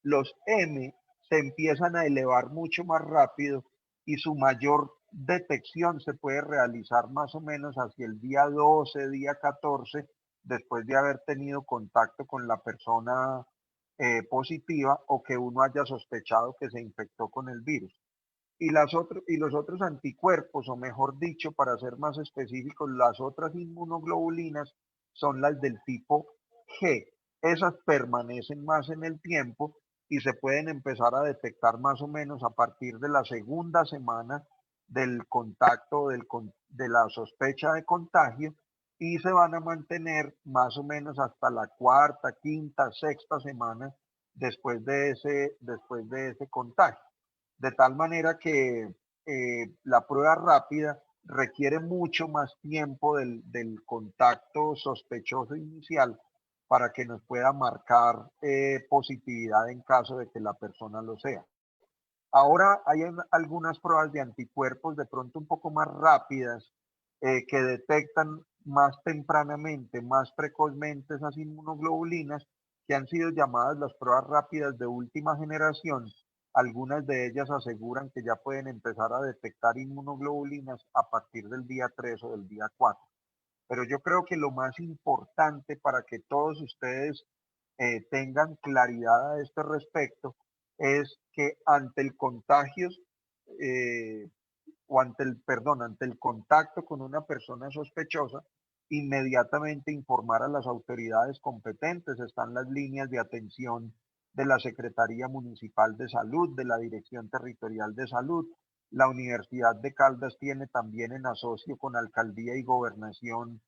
Los M se empiezan a elevar mucho más rápido y su mayor detección se puede realizar más o menos hacia el día 12, día 14, después de haber tenido contacto con la persona positiva o que uno haya sospechado que se infectó con el virus. Y los otros anticuerpos, o mejor dicho, para ser más específicos, las otras inmunoglobulinas son las del tipo G. Esas permanecen más en el tiempo y se pueden empezar a detectar más o menos a partir de la segunda semana del contacto, de la sospecha de contagio, y se van a mantener más o menos hasta la cuarta, quinta, sexta semana después de ese contagio. De tal manera que la prueba rápida requiere mucho más tiempo del contacto sospechoso inicial para que nos pueda marcar positividad en caso de que la persona lo sea. Ahora hay algunas pruebas de anticuerpos de pronto un poco más rápidas que detectan más tempranamente, más precozmente esas inmunoglobulinas, que han sido llamadas las pruebas rápidas de última generación. Algunas de ellas aseguran que ya pueden empezar a detectar inmunoglobulinas a partir del día 3 o del día 4. Pero yo creo que lo más importante para que todos ustedes tengan claridad a este respecto es que ante el contagio ante el contacto con una persona sospechosa, inmediatamente informar a las autoridades competentes. Están las líneas de atención de la Secretaría Municipal de Salud, de la Dirección Territorial de Salud. La Universidad de Caldas tiene también en asocio con Alcaldía y Gobernación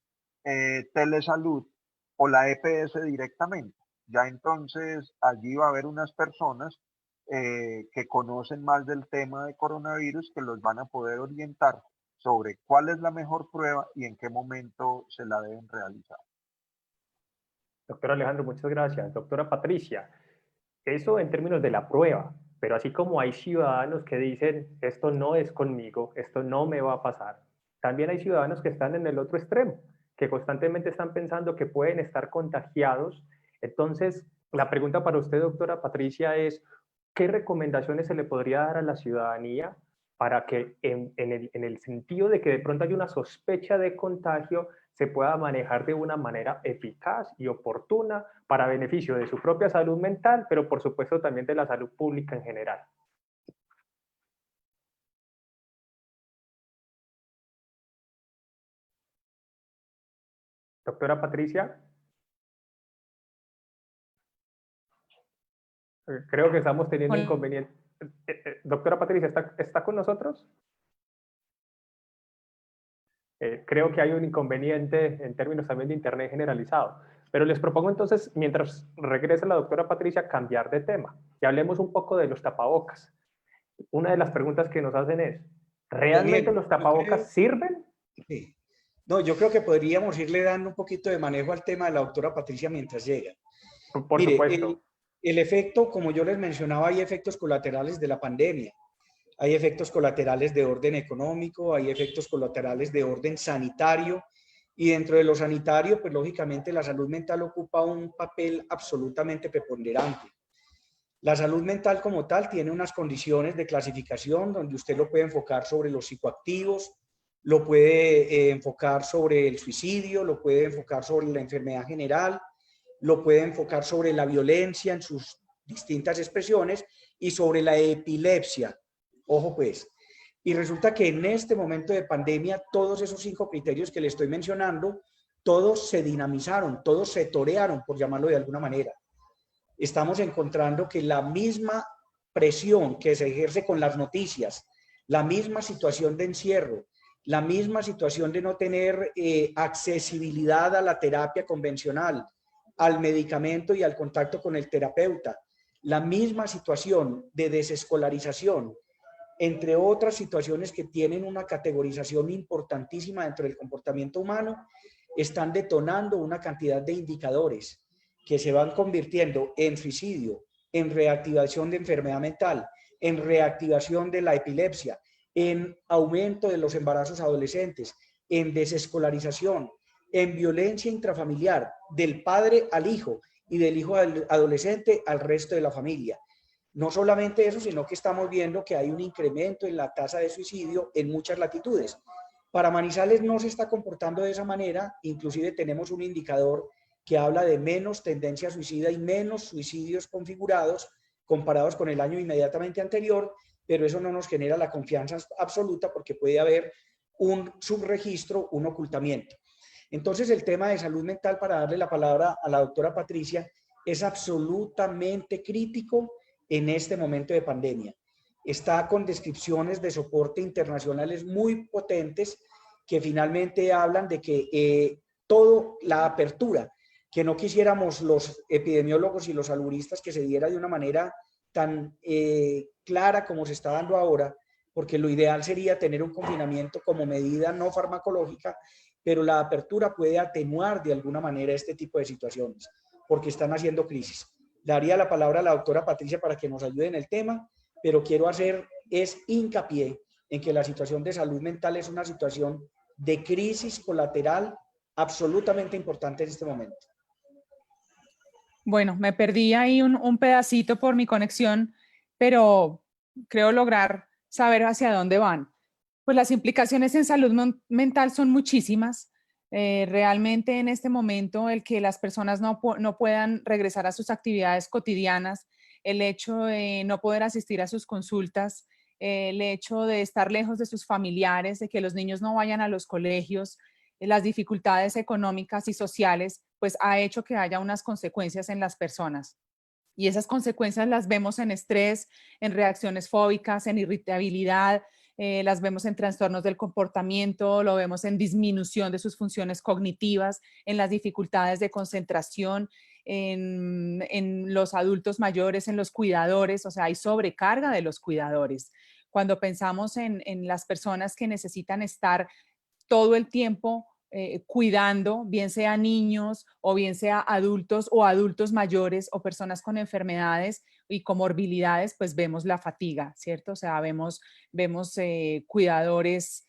Telesalud o la EPS directamente. Ya entonces allí va a haber unas personas que conocen más del tema de coronavirus que los van a poder orientar sobre cuál es la mejor prueba y en qué momento se la deben realizar. Doctor Alejandro, muchas gracias. Doctora Patricia, eso en términos de la prueba, pero así como hay ciudadanos que dicen, esto no es conmigo, esto no me va a pasar, también hay ciudadanos que están en el otro extremo, que constantemente están pensando que pueden estar contagiados. Entonces, la pregunta para usted, doctora Patricia, es, ¿qué recomendaciones se le podría dar a la ciudadanía para que en el sentido de que de pronto hay una sospecha de contagio, se pueda manejar de una manera eficaz y oportuna para beneficio de su propia salud mental, pero por supuesto también de la salud pública en general? Doctora Patricia, creo que estamos teniendo inconvenientes. Doctora Patricia, ¿está con nosotros? Creo que hay un inconveniente en términos también de Internet generalizado. Pero les propongo entonces, mientras regresa la doctora Patricia, cambiar de tema y hablemos un poco de los tapabocas. Una de las preguntas que nos hacen es, ¿realmente Daniel, los yo creo, tapabocas sirven? sí. No, yo creo que podríamos irle dando un poquito de manejo al tema de la doctora Patricia mientras llega. Por Mire, supuesto. el efecto, como yo les mencionaba, hay efectos colaterales de la pandemia. Hay efectos colaterales de orden económico, hay efectos colaterales de orden sanitario, y dentro de lo sanitario, pues lógicamente la salud mental ocupa un papel absolutamente preponderante. La salud mental como tal tiene unas condiciones de clasificación donde usted lo puede enfocar sobre los psicoactivos, lo puede enfocar sobre el suicidio, lo puede enfocar sobre la enfermedad general, lo puede enfocar sobre la violencia en sus distintas expresiones y sobre la epilepsia. Ojo pues. Y resulta que en este momento de pandemia, todos esos 5 criterios que le estoy mencionando, todos se dinamizaron, todos se torearon, por llamarlo de alguna manera. Estamos encontrando que la misma presión que se ejerce con las noticias, la misma situación de encierro, la misma situación de no tener accesibilidad a la terapia convencional, al medicamento y al contacto con el terapeuta, la misma situación de desescolarización, entre otras situaciones que tienen una categorización importantísima dentro del comportamiento humano, están detonando una cantidad de indicadores que se van convirtiendo en suicidio, en reactivación de enfermedad mental, en reactivación de la epilepsia, en aumento de los embarazos adolescentes, en desescolarización, en violencia intrafamiliar del padre al hijo y del hijo al adolescente al resto de la familia. No solamente eso, sino que estamos viendo que hay un incremento en la tasa de suicidio en muchas latitudes. Para Manizales no se está comportando de esa manera, inclusive tenemos un indicador que habla de menos tendencia suicida y menos suicidios configurados comparados con el año inmediatamente anterior, pero eso no nos genera la confianza absoluta porque puede haber un subregistro, un ocultamiento. Entonces el tema de salud mental, para darle la palabra a la doctora Patricia, es absolutamente crítico en este momento de pandemia. Está con descripciones de soporte internacionales muy potentes que finalmente hablan de que toda la apertura, que no quisiéramos los epidemiólogos y los salubristas que se diera de una manera tan clara como se está dando ahora, porque lo ideal sería tener un confinamiento como medida no farmacológica, pero la apertura puede atenuar de alguna manera este tipo de situaciones, porque están haciendo crisis. Daría la palabra a la doctora Patricia para que nos ayude en el tema, pero quiero hacer hincapié en que la situación de salud mental es una situación de crisis colateral absolutamente importante en este momento. Bueno, me perdí ahí un pedacito por mi conexión, pero creo lograr saber hacia dónde van. Pues las implicaciones en salud mental son muchísimas. Realmente en este momento el que las personas no puedan regresar a sus actividades cotidianas, el hecho de no poder asistir a sus consultas, el hecho de estar lejos de sus familiares, de que los niños no vayan a los colegios, las dificultades económicas y sociales, pues ha hecho que haya unas consecuencias en las personas. Y esas consecuencias las vemos en estrés, en reacciones fóbicas, en irritabilidad, las vemos en trastornos del comportamiento, lo vemos en disminución de sus funciones cognitivas, en las dificultades de concentración, en los adultos mayores, en los cuidadores, o sea, hay sobrecarga de los cuidadores. Cuando pensamos en las personas que necesitan estar todo el tiempo cuidando, bien sea niños o bien sea adultos o adultos mayores o personas con enfermedades y comorbilidades, pues vemos la fatiga, ¿cierto? O sea, vemos cuidadores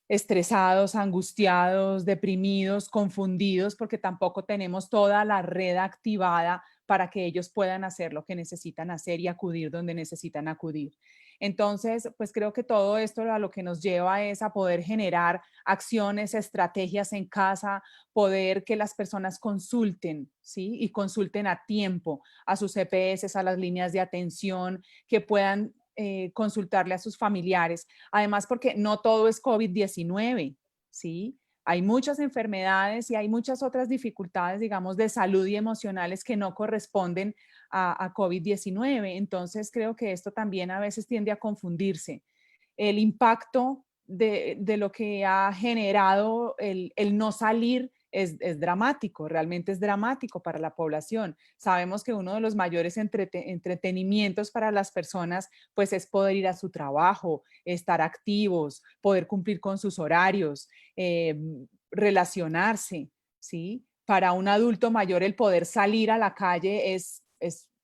estresados, angustiados, deprimidos, confundidos, porque tampoco tenemos toda la red activada para que ellos puedan hacer lo que necesitan hacer y acudir donde necesitan acudir. Entonces, pues creo que todo esto a lo que nos lleva es a poder generar acciones, estrategias en casa, poder que las personas consulten, ¿sí? Y consulten a tiempo a sus EPS, a las líneas de atención, que puedan consultarle a sus familiares. Además, porque no todo es COVID-19, ¿sí? Hay muchas enfermedades y hay muchas otras dificultades, digamos, de salud y emocionales que no corresponden a COVID-19. Entonces, creo que esto también a veces tiende a confundirse. El impacto de lo que ha generado el no salir es dramático, realmente es dramático para la población. Sabemos que uno de los mayores entretenimientos para las personas pues es poder ir a su trabajo, estar activos, poder cumplir con sus horarios, relacionarse, ¿sí? Para un adulto mayor el poder salir a la calle es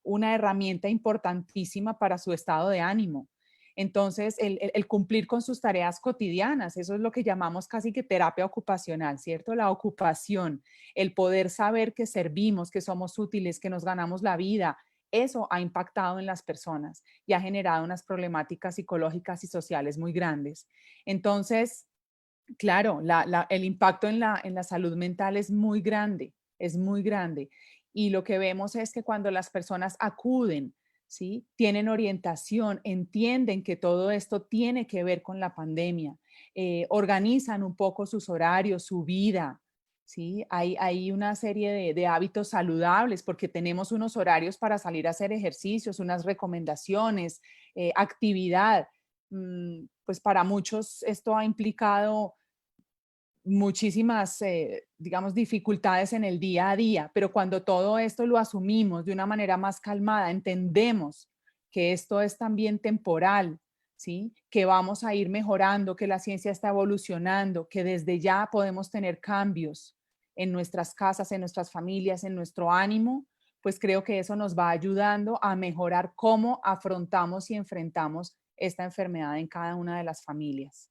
una herramienta importantísima para su estado de ánimo. Entonces, el cumplir con sus tareas cotidianas, eso es lo que llamamos casi que terapia ocupacional, ¿cierto? La ocupación, el poder saber que servimos, que somos útiles, que nos ganamos la vida, eso ha impactado en las personas y ha generado unas problemáticas psicológicas y sociales muy grandes. Entonces, claro, el impacto en la salud mental es muy grande, es muy grande. Y lo que vemos es que cuando las personas acuden, ¿sí? Tienen orientación, entienden que todo esto tiene que ver con la pandemia, organizan un poco sus horarios, su vida, ¿sí? Hay una serie de hábitos saludables porque tenemos unos horarios para salir a hacer ejercicios, unas recomendaciones, actividad. Pues para muchos esto ha implicado muchísimas, digamos, dificultades en el día a día, pero cuando todo esto lo asumimos de una manera más calmada, entendemos que esto es también temporal, ¿sí? Que vamos a ir mejorando, que la ciencia está evolucionando, que desde ya podemos tener cambios en nuestras casas, en nuestras familias, en nuestro ánimo, pues creo que eso nos va ayudando a mejorar cómo afrontamos y enfrentamos esta enfermedad en cada una de las familias.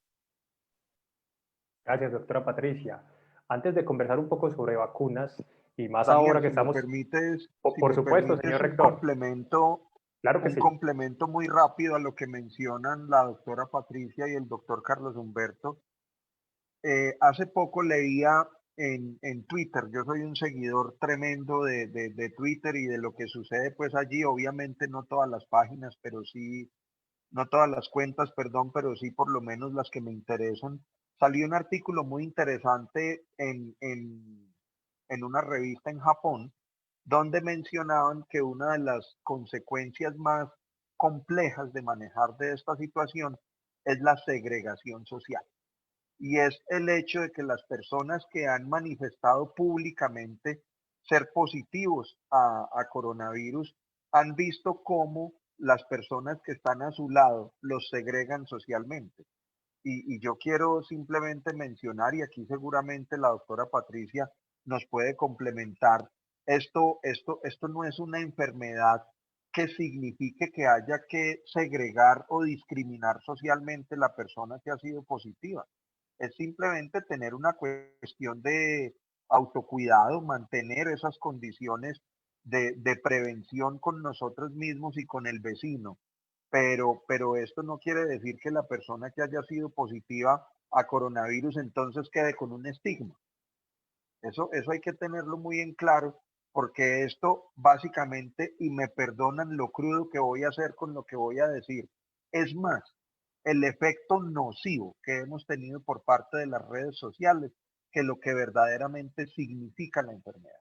Gracias, doctora Patricia. Antes de conversar un poco sobre vacunas, y más Daniel, ahora que estamos, si por me supuesto, permites señor rector, claro que un sí. complemento muy rápido a lo que mencionan la doctora Patricia y el doctor Carlos Humberto. Hace poco leía en Twitter, yo soy un seguidor tremendo de Twitter y de lo que sucede pues allí, obviamente no todas las páginas, pero sí, no todas las cuentas, perdón, pero sí por lo menos las que me interesan. Salió un artículo muy interesante en una revista en Japón, donde mencionaban que una de las consecuencias más complejas de manejar de esta situación es la segregación social. Y es el hecho de que las personas que han manifestado públicamente ser positivos a coronavirus han visto cómo las personas que están a su lado los segregan socialmente. Y yo quiero simplemente mencionar, y aquí seguramente la doctora Patricia nos puede complementar, esto no es una enfermedad que signifique que haya que segregar o discriminar socialmente la persona que ha sido positiva. Es simplemente tener una cuestión de autocuidado, mantener esas condiciones de prevención con nosotros mismos y con el vecino, pero esto no quiere decir que la persona que haya sido positiva a coronavirus entonces quede con un estigma. Eso hay que tenerlo muy en claro, porque esto básicamente, y me perdonan lo crudo que voy a hacer con lo que voy a decir, es más, el efecto nocivo que hemos tenido por parte de las redes sociales que lo que verdaderamente significa la enfermedad.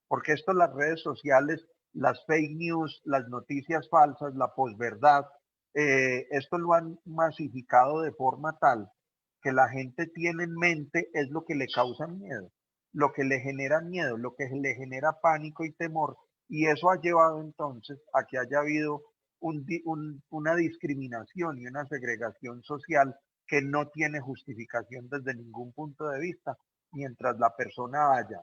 Porque esto las redes sociales, las fake news, las noticias falsas, la posverdad, esto lo han masificado de forma tal que la gente tiene en mente es lo que le causa miedo, lo que le genera miedo, lo que le genera pánico y temor. Y eso ha llevado entonces a que haya habido una discriminación y una segregación social que no tiene justificación desde ningún punto de vista, mientras la persona haya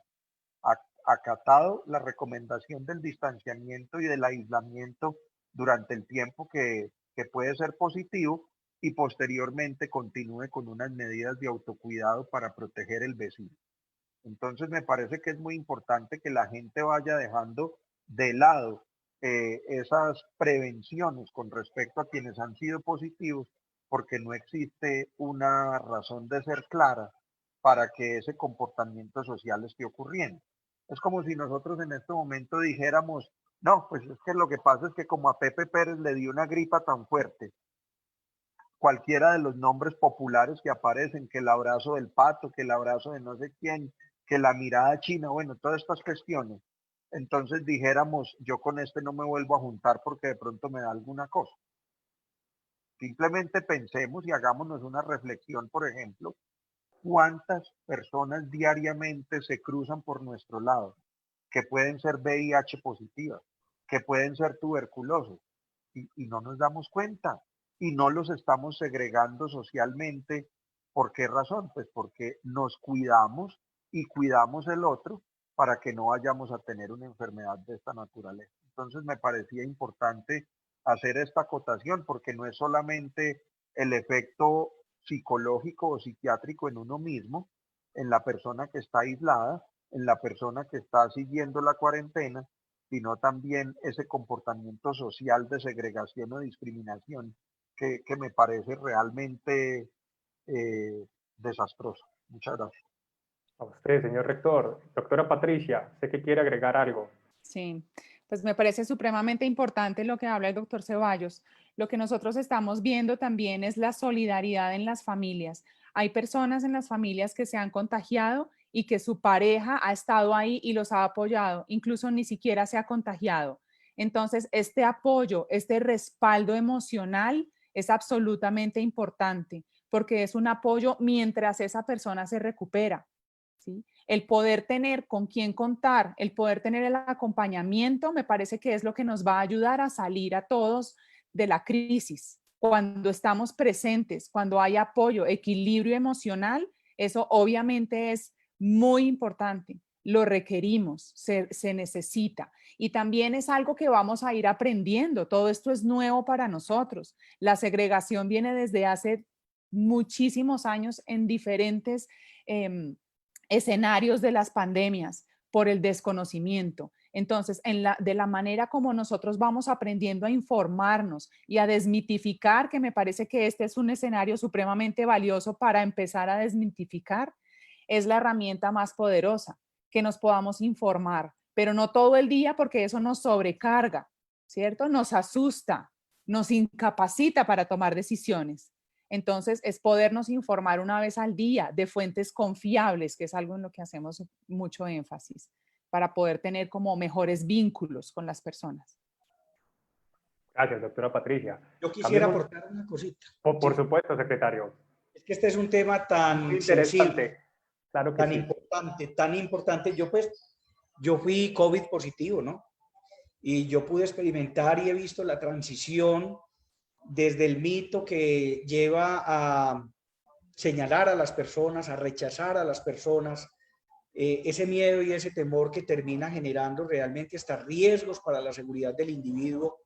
acatado la recomendación del distanciamiento y del aislamiento durante el tiempo que puede ser positivo y posteriormente continúe con unas medidas de autocuidado para proteger el vecino. Entonces me parece que es muy importante que la gente vaya dejando de lado esas prevenciones con respecto a quienes han sido positivos, porque no existe una razón de ser clara para que ese comportamiento social esté ocurriendo. Es como si nosotros en este momento dijéramos, no, pues es que lo que pasa es que como a Pepe Pérez le dio una gripa tan fuerte, cualquiera de los nombres populares que aparecen, que el abrazo del pato, que el abrazo de no sé quién, que la mirada china, bueno, todas estas cuestiones. Entonces dijéramos, yo con este no me vuelvo a juntar porque de pronto me da alguna cosa. Simplemente pensemos y hagámonos una reflexión, por ejemplo, cuántas personas diariamente se cruzan por nuestro lado, que pueden ser VIH positivas, que pueden ser tuberculosos, y no nos damos cuenta, y no los estamos segregando socialmente. ¿Por qué razón? Pues porque nos cuidamos y cuidamos el otro para que no vayamos a tener una enfermedad de esta naturaleza. Entonces me parecía importante hacer esta acotación porque no es solamente el efecto psicológico o psiquiátrico en uno mismo, en la persona que está aislada, en la persona que está siguiendo la cuarentena, sino también ese comportamiento social de segregación o discriminación que me parece realmente desastroso. Muchas gracias. A usted, señor rector. Doctora Patricia, sé que quiere agregar algo. Sí, pues me parece supremamente importante lo que habla el doctor Ceballos. Lo que nosotros estamos viendo también es la solidaridad en las familias. Hay personas en las familias que se han contagiado y que su pareja ha estado ahí y los ha apoyado, incluso ni siquiera se ha contagiado. Entonces, este apoyo, este respaldo emocional es absolutamente importante porque es un apoyo mientras esa persona se recupera, ¿sí? El poder tener con quién contar, el poder tener el acompañamiento, me parece que es lo que nos va a ayudar a salir a todos de la crisis. Cuando estamos presentes, cuando hay apoyo, equilibrio emocional, eso obviamente es muy importante. Lo requerimos, se necesita. Y también es algo que vamos a ir aprendiendo. Todo esto es nuevo para nosotros. La segregación viene desde hace muchísimos años en diferentes escenarios de las pandemias por el desconocimiento. Entonces, de la manera como nosotros vamos aprendiendo a informarnos y a desmitificar, que me parece que este es un escenario supremamente valioso para empezar a desmitificar, es la herramienta más poderosa, que nos podamos informar, pero no todo el día porque eso nos sobrecarga, ¿cierto? Nos asusta, nos incapacita para tomar decisiones. Entonces, es podernos informar una vez al día de fuentes confiables, que es algo en lo que hacemos mucho énfasis, para poder tener como mejores vínculos con las personas. Gracias, doctora Patricia. Yo quisiera Cambiemos, aportar una cosita. por Sí. supuesto, secretario. Es que este es un tema Muy tan sensible, interesante. Claro que sí. tan importante. Yo fui COVID positivo, ¿no? Y yo pude experimentar y he visto la transición desde el mito que lleva a señalar a las personas, a rechazar a las personas, ese miedo y ese temor que termina generando realmente hasta riesgos para la seguridad del individuo,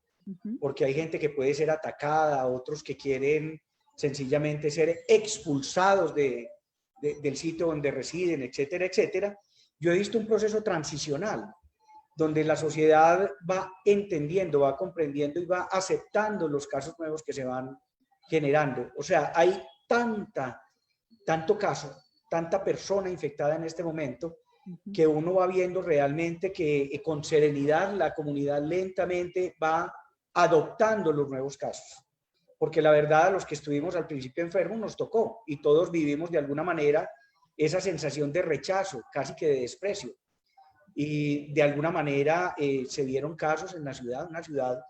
porque hay gente que puede ser atacada, otros que quieren sencillamente ser expulsados del sitio donde residen, etcétera, etcétera. Yo he visto un proceso transicional donde la sociedad va entendiendo, va comprendiendo y va aceptando los casos nuevos que se van generando. O sea, hay tanto caso, tanta persona infectada en este momento, que uno va viendo realmente que con serenidad la comunidad lentamente va adoptando los nuevos casos. Porque la verdad, a los que estuvimos al principio enfermos nos tocó y todos vivimos de alguna manera esa sensación de rechazo, casi que de desprecio. Y de alguna manera se vieron casos en la ciudad, una ciudad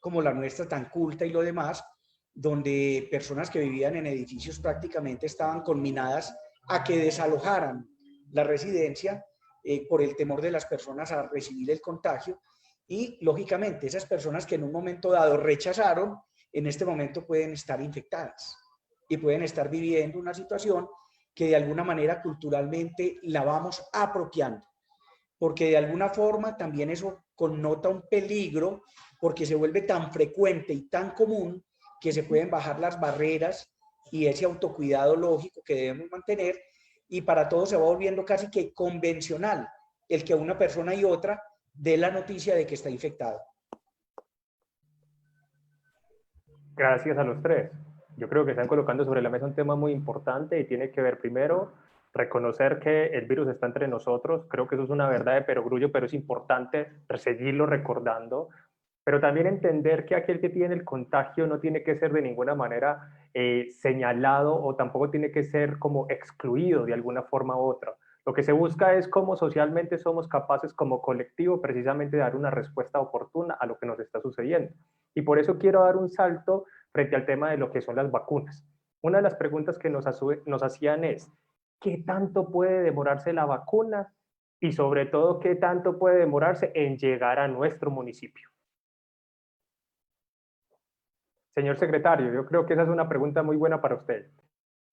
como la nuestra tan culta y lo demás, donde personas que vivían en edificios prácticamente estaban conminadas a que desalojaran la residencia por el temor de las personas a recibir el contagio. Y lógicamente esas personas que en un momento dado rechazaron, en este momento pueden estar infectadas y pueden estar viviendo una situación que de alguna manera culturalmente la vamos apropiando, porque de alguna forma también eso connota un peligro, porque se vuelve tan frecuente y tan común que se pueden bajar las barreras y ese autocuidado lógico que debemos mantener, y para todos se va volviendo casi que convencional el que una persona y otra dé la noticia de que está infectado. Gracias a los tres. Yo creo que están colocando sobre la mesa un tema muy importante y tiene que ver primero reconocer que el virus está entre nosotros. Creo que eso es una verdad de perogrullo, pero es importante seguirlo recordando. Pero también entender que aquel que tiene el contagio no tiene que ser de ninguna manera señalado o tampoco tiene que ser como excluido de alguna forma u otra. Lo que se busca es cómo socialmente somos capaces como colectivo precisamente de dar una respuesta oportuna a lo que nos está sucediendo. Y por eso quiero dar un salto frente al tema de lo que son las vacunas. Una de las preguntas que nos hacían es, qué tanto puede demorarse la vacuna y sobre todo qué tanto puede demorarse en llegar a nuestro municipio. Señor secretario, yo creo que esa es una pregunta muy buena para usted.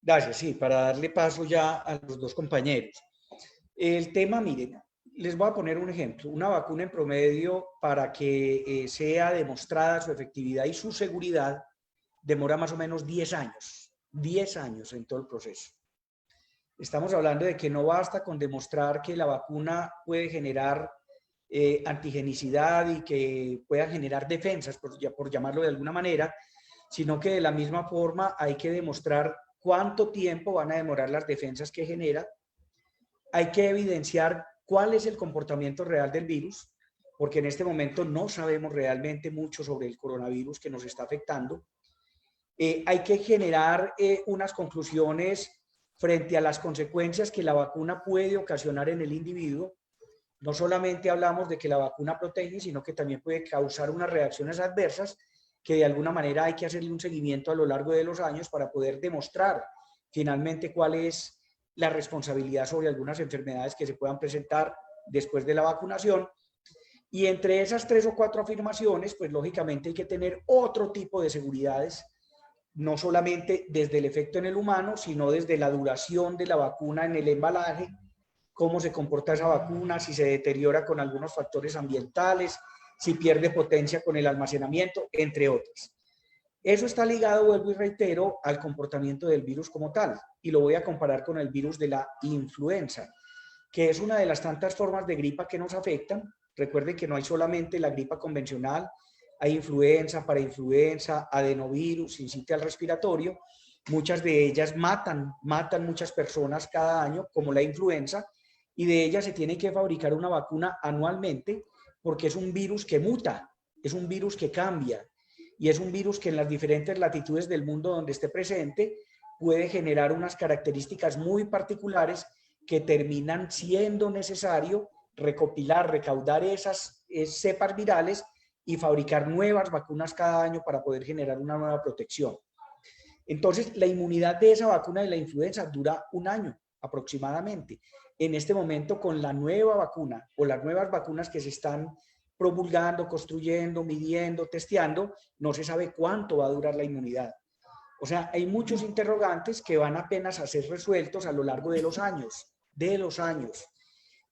Gracias, sí, para darle paso ya a los dos compañeros. El tema, miren, les voy a poner un ejemplo. Una vacuna en promedio, para que sea demostrada su efectividad y su seguridad, demora más o menos 10 años. 10 años en todo el proceso. Estamos hablando de que no basta con demostrar que la vacuna puede generar antigenicidad y que pueda generar defensas, por llamarlo de alguna manera, sino que de la misma forma hay que demostrar cuánto tiempo van a demorar las defensas que genera. Hay que evidenciar cuál es el comportamiento real del virus, porque en este momento no sabemos realmente mucho sobre el coronavirus que nos está afectando. Hay que generar unas conclusiones frente a las consecuencias que la vacuna puede ocasionar en el individuo. No solamente hablamos de que la vacuna protege, sino que también puede causar unas reacciones adversas que de alguna manera hay que hacerle un seguimiento a lo largo de los años para poder demostrar finalmente cuál es la responsabilidad sobre algunas enfermedades que se puedan presentar después de la vacunación. Y entre esas 3 o 4 afirmaciones, pues lógicamente hay que tener otro tipo de seguridades, no solamente desde el efecto en el humano, sino desde la duración de la vacuna en el embalaje, cómo se comporta esa vacuna, si se deteriora con algunos factores ambientales, si pierde potencia con el almacenamiento, entre otras. Eso está ligado, vuelvo y reitero, al comportamiento del virus como tal, y lo voy a comparar con el virus de la influenza, que es una de las tantas formas de gripa que nos afectan. Recuerden que no hay solamente la gripa convencional, hay influenza, parainfluenza, adenovirus, sincitial respiratorio. Muchas de ellas matan muchas personas cada año, como la influenza, y de ellas se tiene que fabricar una vacuna anualmente porque es un virus que muta, es un virus que cambia y es un virus que en las diferentes latitudes del mundo donde esté presente puede generar unas características muy particulares que terminan siendo necesario recopilar, recaudar esas cepas virales y fabricar nuevas vacunas cada año para poder generar una nueva protección. Entonces, la inmunidad de esa vacuna de la influenza dura un año aproximadamente. En este momento, con la nueva vacuna o las nuevas vacunas que se están promulgando, construyendo, midiendo, testeando, no se sabe cuánto va a durar la inmunidad. O sea, hay muchos interrogantes que van apenas a ser resueltos a lo largo de los años,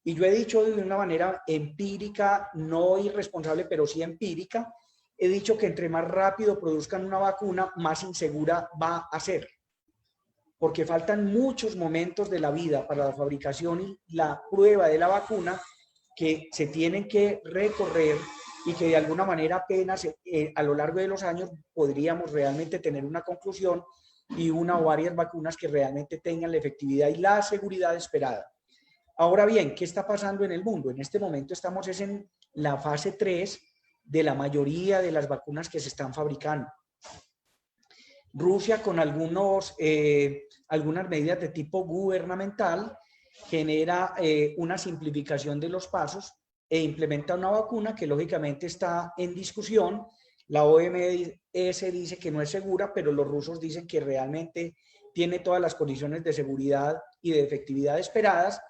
Y yo he dicho de una manera empírica, no irresponsable, pero sí empírica, he dicho que entre más rápido produzcan una vacuna, más insegura va a ser. Porque faltan muchos momentos de la vida para la fabricación y la prueba de la vacuna que se tienen que recorrer y que de alguna manera apenas a lo largo de los años podríamos realmente tener una conclusión y una o varias vacunas que realmente tengan la efectividad y la seguridad esperada. Ahora bien, ¿qué está pasando en el mundo? En este momento estamos en la fase 3 de la mayoría de las vacunas que se están fabricando. Rusia, con algunas medidas de tipo gubernamental, genera una simplificación de los pasos e implementa una vacuna que lógicamente está en discusión. La OMS dice que no es segura, pero los rusos dicen que realmente tiene todas las condiciones de seguridad y de efectividad esperadas,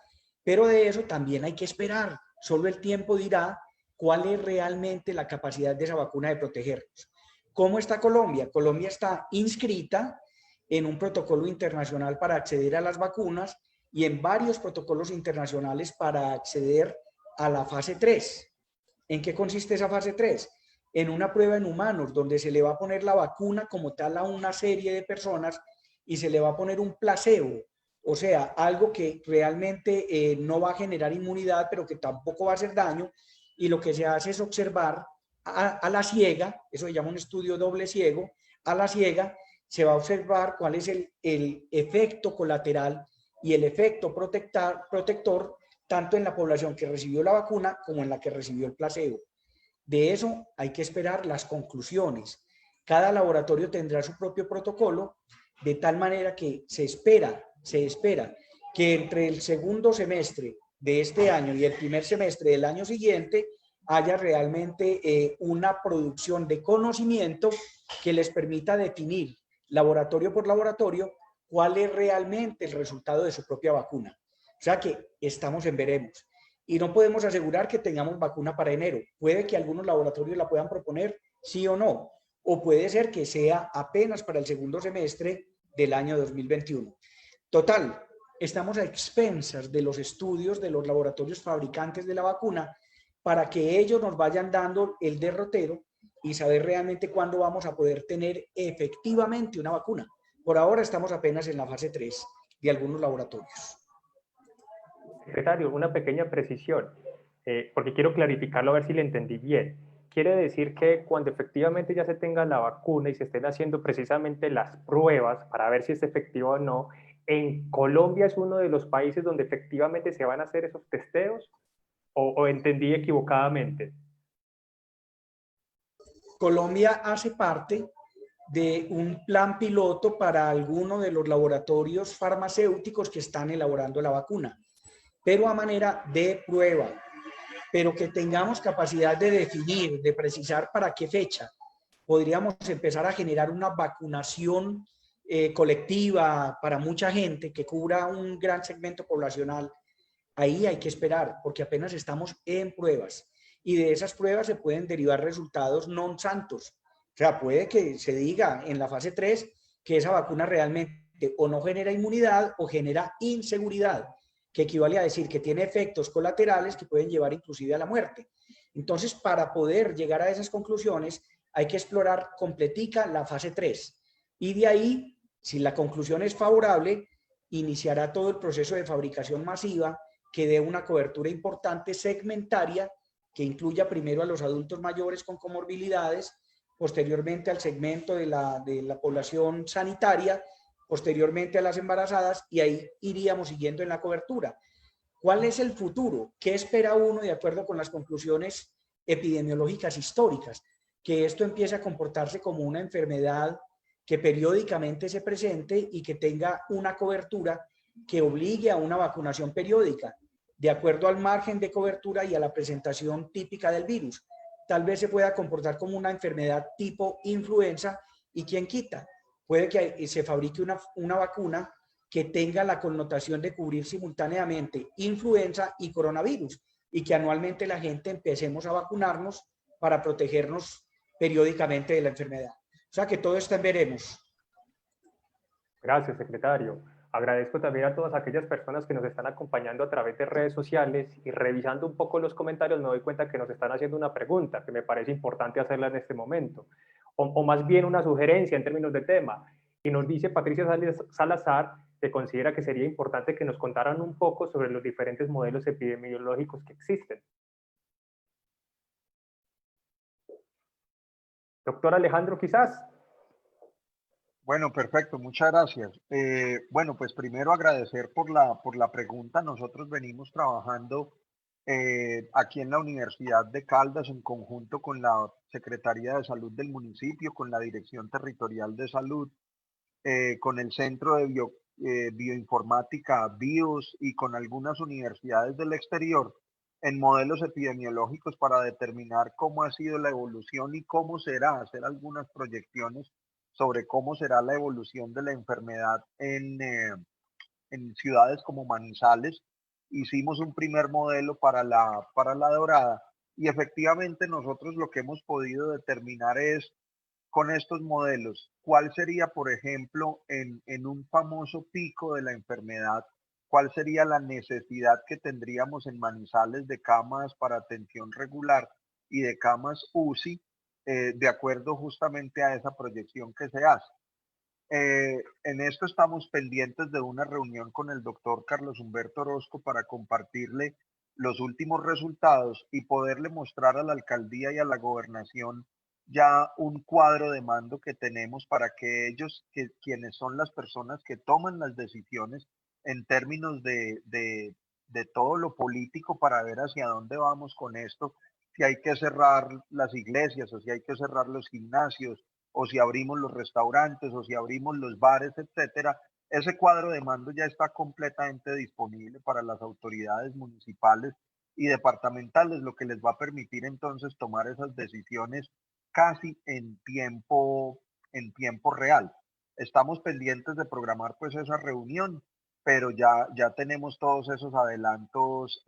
pero de eso también hay que esperar. Solo el tiempo dirá cuál es realmente la capacidad de esa vacuna de protegernos. ¿Cómo está Colombia? Colombia está inscrita en un protocolo internacional para acceder a las vacunas y en varios protocolos internacionales para acceder a la fase 3. ¿En qué consiste esa fase 3? En una prueba en humanos, donde se le va a poner la vacuna como tal a una serie de personas y se le va a poner un placebo, o sea, algo que realmente no va a generar inmunidad, pero que tampoco va a hacer daño, y lo que se hace es observar a la ciega, eso se llama un estudio doble ciego, a la ciega se va a observar cuál es el efecto colateral y el efecto protector tanto en la población que recibió la vacuna como en la que recibió el placebo. De eso hay que esperar las conclusiones. Cada laboratorio tendrá su propio protocolo, de tal manera que se espera que entre el segundo semestre de este año y el primer semestre del año siguiente haya realmente una producción de conocimiento que les permita definir laboratorio por laboratorio cuál es realmente el resultado de su propia vacuna. O sea que estamos en veremos. Y no podemos asegurar que tengamos vacuna para enero. Puede que algunos laboratorios la puedan proponer, sí o no. O puede ser que sea apenas para el segundo semestre del año 2021. Total, estamos a expensas de los estudios de los laboratorios fabricantes de la vacuna para que ellos nos vayan dando el derrotero y saber realmente cuándo vamos a poder tener efectivamente una vacuna. Por ahora estamos apenas en la fase 3 de algunos laboratorios. Secretario, una pequeña precisión, porque quiero clarificarlo a ver si le entendí bien. Quiere decir que cuando efectivamente ya se tenga la vacuna y se estén haciendo precisamente las pruebas para ver si es efectiva o no, ¿en Colombia es uno de los países donde efectivamente se van a hacer esos testeos? ¿O entendí equivocadamente? Colombia hace parte de un plan piloto para alguno de los laboratorios farmacéuticos que están elaborando la vacuna, pero a manera de prueba, pero que tengamos capacidad de definir, de precisar para qué fecha podríamos empezar a generar una vacunación colectiva para mucha gente que cubra un gran segmento poblacional. Ahí hay que esperar porque apenas estamos en pruebas y de esas pruebas se pueden derivar resultados non santos. O sea, puede que se diga en la fase 3 que esa vacuna realmente o no genera inmunidad o genera inseguridad, que equivale a decir que tiene efectos colaterales que pueden llevar inclusive a la muerte. Entonces, para poder llegar a esas conclusiones, hay que explorar completica la fase 3. Y de ahí, si la conclusión es favorable, iniciará todo el proceso de fabricación masiva que dé una cobertura importante segmentaria que incluya primero a los adultos mayores con comorbilidades, posteriormente al segmento de la población sanitaria, posteriormente a las embarazadas, y ahí iríamos siguiendo en la cobertura. ¿Cuál es el futuro? ¿Qué espera uno de acuerdo con las conclusiones epidemiológicas históricas? Que esto empiece a comportarse como una enfermedad que periódicamente se presente y que tenga una cobertura que obligue a una vacunación periódica, de acuerdo al margen de cobertura y a la presentación típica del virus. Tal vez se pueda comportar como una enfermedad tipo influenza y quién quita, puede que se fabrique una vacuna que tenga la connotación de cubrir simultáneamente influenza y coronavirus y que anualmente la gente empecemos a vacunarnos para protegernos periódicamente de la enfermedad. O sea que todo está en veremos. Gracias, secretario. Agradezco también a todas aquellas personas que nos están acompañando a través de redes sociales y revisando un poco los comentarios me doy cuenta que nos están haciendo una pregunta que me parece importante hacerla en este momento, o más bien una sugerencia en términos de tema. Y nos dice Patricia Salazar que considera que sería importante que nos contaran un poco sobre los diferentes modelos epidemiológicos que existen. Doctor Alejandro, quizás. Bueno, perfecto, muchas gracias. Bueno, pues primero agradecer por la pregunta. Nosotros venimos trabajando aquí en la Universidad de Caldas en conjunto con la Secretaría de Salud del municipio, con la Dirección Territorial de Salud, con el Centro de Bioinformática BIOS y con algunas universidades del exterior en modelos epidemiológicos para determinar cómo ha sido la evolución y cómo será, hacer algunas proyecciones sobre cómo será la evolución de la enfermedad en ciudades como Manizales. Hicimos un primer modelo para la Dorada y efectivamente nosotros lo que hemos podido determinar es con estos modelos, cuál sería, por ejemplo, en un famoso pico de la enfermedad, cuál sería la necesidad que tendríamos en Manizales de camas para atención regular y de camas UCI, de acuerdo justamente a esa proyección que se hace. En esto estamos pendientes de una reunión con el doctor Carlos Humberto Orozco para compartirle los últimos resultados y poderle mostrar a la alcaldía y a la gobernación ya un cuadro de mando que tenemos para que ellos, quienes son las personas que toman las decisiones en términos de todo lo político para ver hacia dónde vamos con esto, si hay que cerrar las iglesias o si hay que cerrar los gimnasios o si abrimos los restaurantes o si abrimos los bares, etcétera. Ese cuadro de mando ya está completamente disponible para las autoridades municipales y departamentales, lo que les va a permitir entonces tomar esas decisiones casi en tiempo real. Estamos pendientes de programar pues esa reunión, pero ya tenemos todos esos adelantos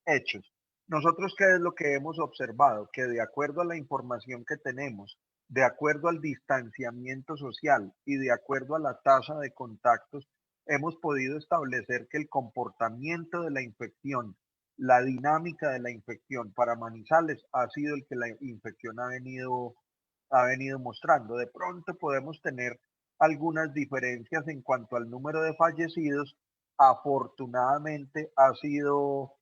hechos. Nosotros, ¿qué es lo que hemos observado? Que de acuerdo a la información que tenemos, de acuerdo al distanciamiento social y de acuerdo a la tasa de contactos, hemos podido establecer que el comportamiento de la infección, la dinámica de la infección para Manizales ha sido el que la infección ha venido mostrando. De pronto podemos tener algunas diferencias en cuanto al número de fallecidos. Afortunadamente ha sido,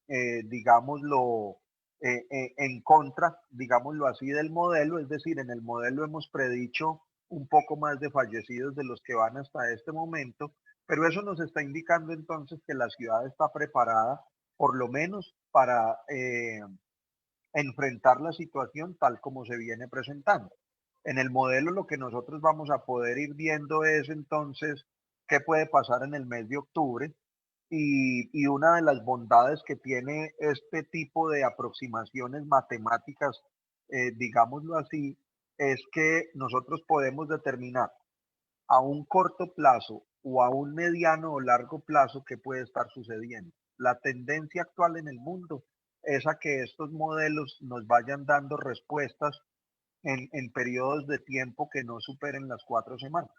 digámoslo, en contra, digámoslo así, del modelo, es decir, en el modelo hemos predicho un poco más de fallecidos de los que van hasta este momento, pero eso nos está indicando entonces que la ciudad está preparada, por lo menos para enfrentar la situación tal como se viene presentando. En el modelo lo que nosotros vamos a poder ir viendo es entonces qué puede pasar en el mes de octubre y una de las bondades que tiene este tipo de aproximaciones matemáticas, digámoslo así, es que nosotros podemos determinar a un corto plazo o a un mediano o largo plazo qué puede estar sucediendo. La tendencia actual en el mundo es a que estos modelos nos vayan dando respuestas en periodos de tiempo que no superen las 4 semanas.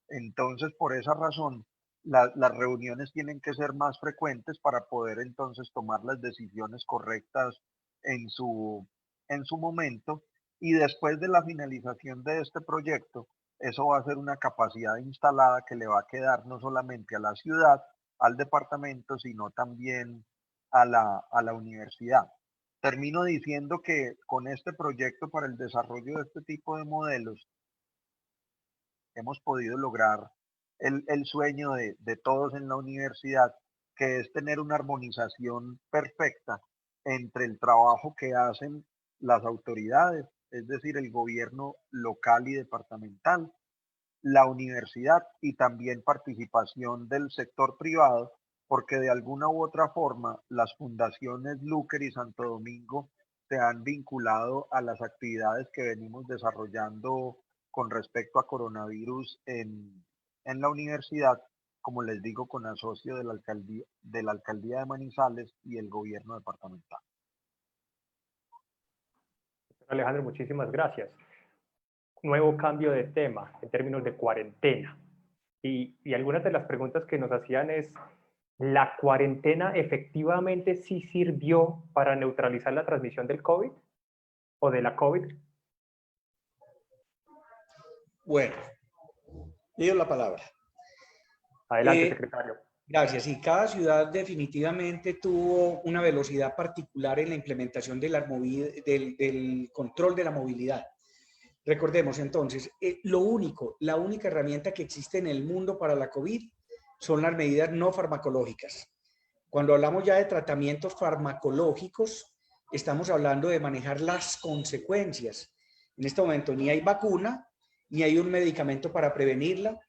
Entonces, por esa razón, las reuniones tienen que ser más frecuentes para poder entonces tomar las decisiones correctas en en su momento. Y después de la finalización de este proyecto, eso va a ser una capacidad instalada que le va a quedar no solamente a la ciudad, al departamento, sino también a a la universidad. Termino diciendo que con este proyecto para el desarrollo de este tipo de modelos hemos podido lograr el sueño de todos en la universidad, que es tener una armonización perfecta entre el trabajo que hacen las autoridades, es decir, el gobierno local y departamental, la universidad y también participación del sector privado, porque de alguna u otra forma las fundaciones Luker y Santo Domingo se han vinculado a las actividades que venimos desarrollando con respecto a coronavirus en la universidad, como les digo, con asocio de la alcaldía de Manizales y el gobierno departamental. Alejandro, muchísimas gracias. Nuevo cambio de tema en términos de cuarentena. Y algunas de las preguntas que nos hacían es, ¿la cuarentena efectivamente sí sirvió para neutralizar la transmisión del COVID o de la COVID? Bueno, pido la palabra. Adelante, secretario. Gracias. Sí, cada ciudad definitivamente tuvo una velocidad particular en la implementación de del control de la movilidad. Recordemos entonces, la única herramienta que existe en el mundo para la COVID son las medidas no farmacológicas. Cuando hablamos ya de tratamientos farmacológicos, estamos hablando de manejar las consecuencias. En este momento ni hay vacuna, ni hay un medicamento para prevenirla.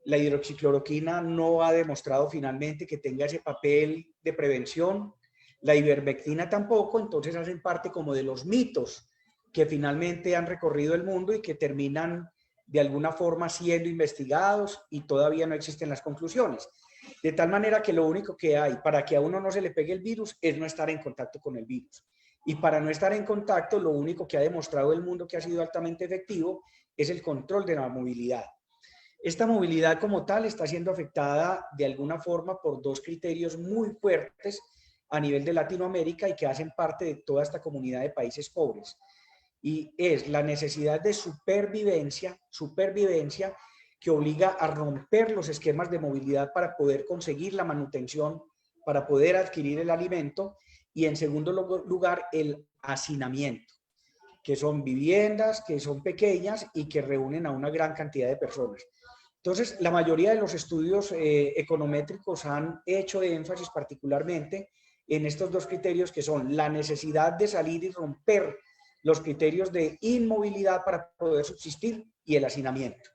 La hidroxicloroquina no ha demostrado finalmente que tenga ese papel de prevención. La ivermectina tampoco, entonces hacen parte como de los mitos que finalmente han recorrido el mundo y que terminan de alguna forma siendo investigados y todavía no existen las conclusiones. De tal manera que lo único que hay para que a uno no se le pegue el virus es no estar en contacto con el virus. Y para no estar en contacto, lo único que ha demostrado el mundo que ha sido altamente efectivo es el control de la movilidad. Esta movilidad como tal está siendo afectada de alguna forma por dos criterios muy fuertes a nivel de Latinoamérica y que hacen parte de toda esta comunidad de países pobres. Y es la necesidad de supervivencia que obliga a romper los esquemas de movilidad para poder conseguir la manutención, para poder adquirir el alimento, y en segundo lugar el hacinamiento, que son viviendas que son pequeñas y que reúnen a una gran cantidad de personas. Entonces, la mayoría de los estudios econométricos han hecho énfasis particularmente en estos dos criterios, que son la necesidad de salir y romper los criterios de inmovilidad para poder subsistir y el hacinamiento.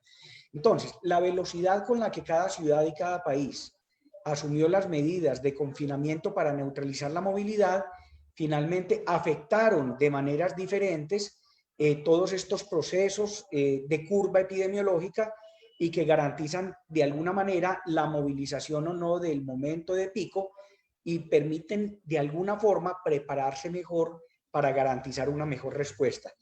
Entonces, la velocidad con la que cada ciudad y cada país asumió las medidas de confinamiento para neutralizar la movilidad, finalmente afectaron de maneras diferentes todos estos procesos de curva epidemiológica y que garantizan de alguna manera la movilización o no del momento de pico y permiten de alguna forma prepararse mejor para garantizar una mejor respuesta.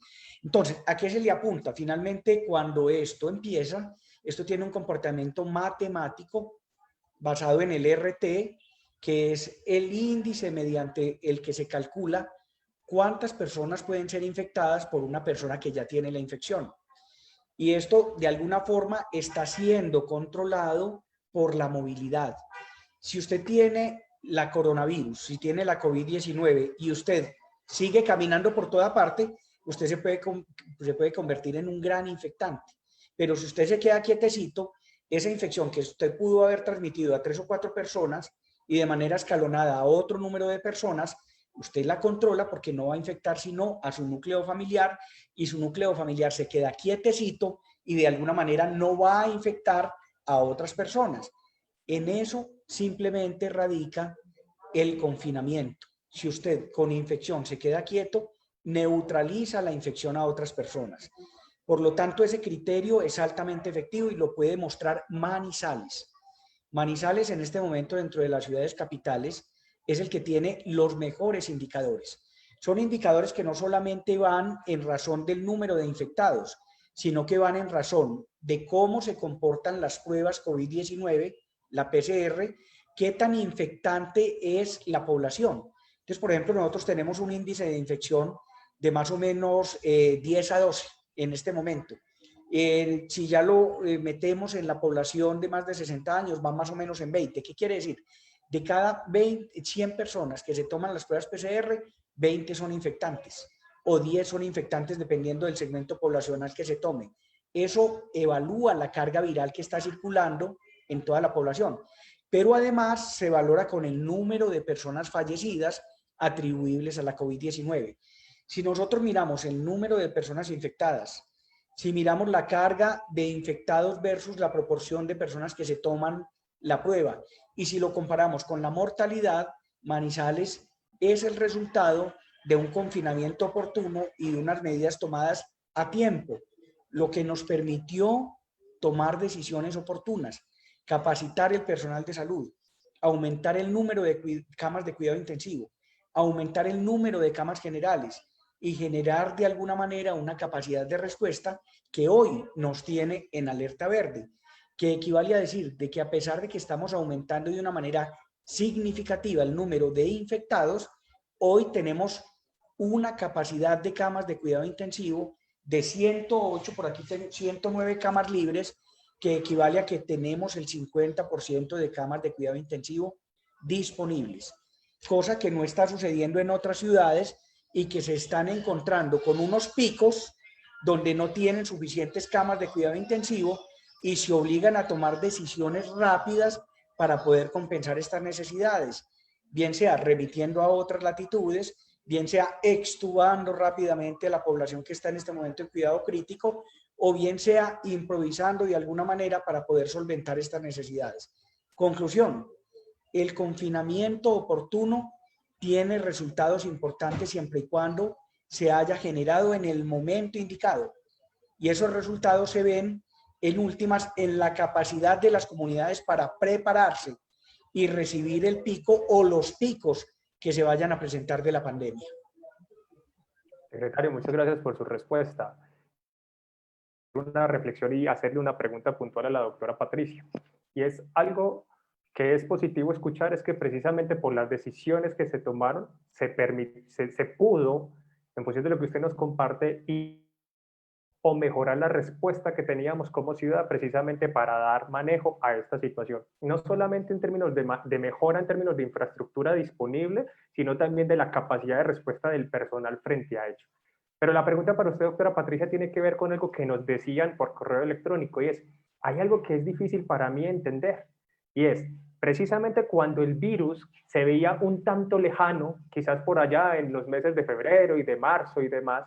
Entonces, ¿a qué se le apunta? Finalmente, cuando esto empieza, esto tiene un comportamiento matemático basado en el RT, que es el índice mediante el que se calcula cuántas personas pueden ser infectadas por una persona que ya tiene la infección. Y esto de alguna forma está siendo controlado por la movilidad. Si usted tiene la coronavirus, si tiene la COVID-19 y usted sigue caminando por toda parte, usted se puede convertir en un gran infectante. Pero si usted se queda quietecito, esa infección que usted pudo haber transmitido a 3 o 4 personas y de manera escalonada a otro número de personas, usted la controla porque no va a infectar sino a su núcleo familiar y su núcleo familiar se queda quietecito y de alguna manera no va a infectar a otras personas. En eso simplemente radica el confinamiento. Si usted con infección se queda quieto, neutraliza la infección a otras personas. Por lo tanto, ese criterio es altamente efectivo y lo puede mostrar Manizales. Manizales en este momento dentro de las ciudades capitales es el que tiene los mejores indicadores. Son indicadores que no solamente van en razón del número de infectados, sino que van en razón de cómo se comportan las pruebas COVID-19, la PCR, qué tan infectante es la población. Entonces, por ejemplo, nosotros tenemos un índice de infección de más o menos 10 a 12 en este momento. Si ya lo metemos en la población de más de 60 años, va más o menos en 20. ¿Qué quiere decir? De cada 100 personas que se toman las pruebas PCR, 20 son infectantes o 10 son infectantes dependiendo del segmento poblacional que se tome. Eso evalúa la carga viral que está circulando en toda la población. Pero además se valora con el número de personas fallecidas atribuibles a la COVID-19. Si nosotros miramos el número de personas infectadas, si miramos la carga de infectados versus la proporción de personas que se toman la prueba, y si lo comparamos con la mortalidad, Manizales es el resultado de un confinamiento oportuno y de unas medidas tomadas a tiempo, lo que nos permitió tomar decisiones oportunas, capacitar el personal de salud, aumentar el número de camas de cuidado intensivo, aumentar el número de camas generales y generar de alguna manera una capacidad de respuesta que hoy nos tiene en alerta verde, que equivale a decir de que a pesar de que estamos aumentando de una manera significativa el número de infectados, hoy tenemos una capacidad de camas de cuidado intensivo de 108, por aquí 109 camas libres, que equivale a que tenemos el 50% de camas de cuidado intensivo disponibles, cosa que no está sucediendo en otras ciudades y que se están encontrando con unos picos donde no tienen suficientes camas de cuidado intensivo y se obligan a tomar decisiones rápidas para poder compensar estas necesidades, bien sea remitiendo a otras latitudes, bien sea extubando rápidamente a la población que está en este momento en cuidado crítico, o bien sea improvisando de alguna manera para poder solventar estas necesidades. Conclusión, el confinamiento oportuno tiene resultados importantes siempre y cuando se haya generado en el momento indicado. Y esos resultados se ven en últimas en la capacidad de las comunidades para prepararse y recibir el pico o los picos que se vayan a presentar de la pandemia. Secretario, muchas gracias por su respuesta. Una reflexión y hacerle una pregunta puntual a la doctora Patricia. Y es algo que es positivo escuchar, es que precisamente por las decisiones que se tomaron, se pudo, en función de lo que usted nos comparte, o mejorar la respuesta que teníamos como ciudad precisamente para dar manejo a esta situación. No solamente en términos de mejora en términos de infraestructura disponible, sino también de la capacidad de respuesta del personal frente a ello. Pero la pregunta para usted, doctora Patricia, tiene que ver con algo que nos decían por correo electrónico y es, hay algo que es difícil para mí entender y es, precisamente cuando el virus se veía un tanto lejano, quizás por allá en los meses de febrero y de marzo y demás,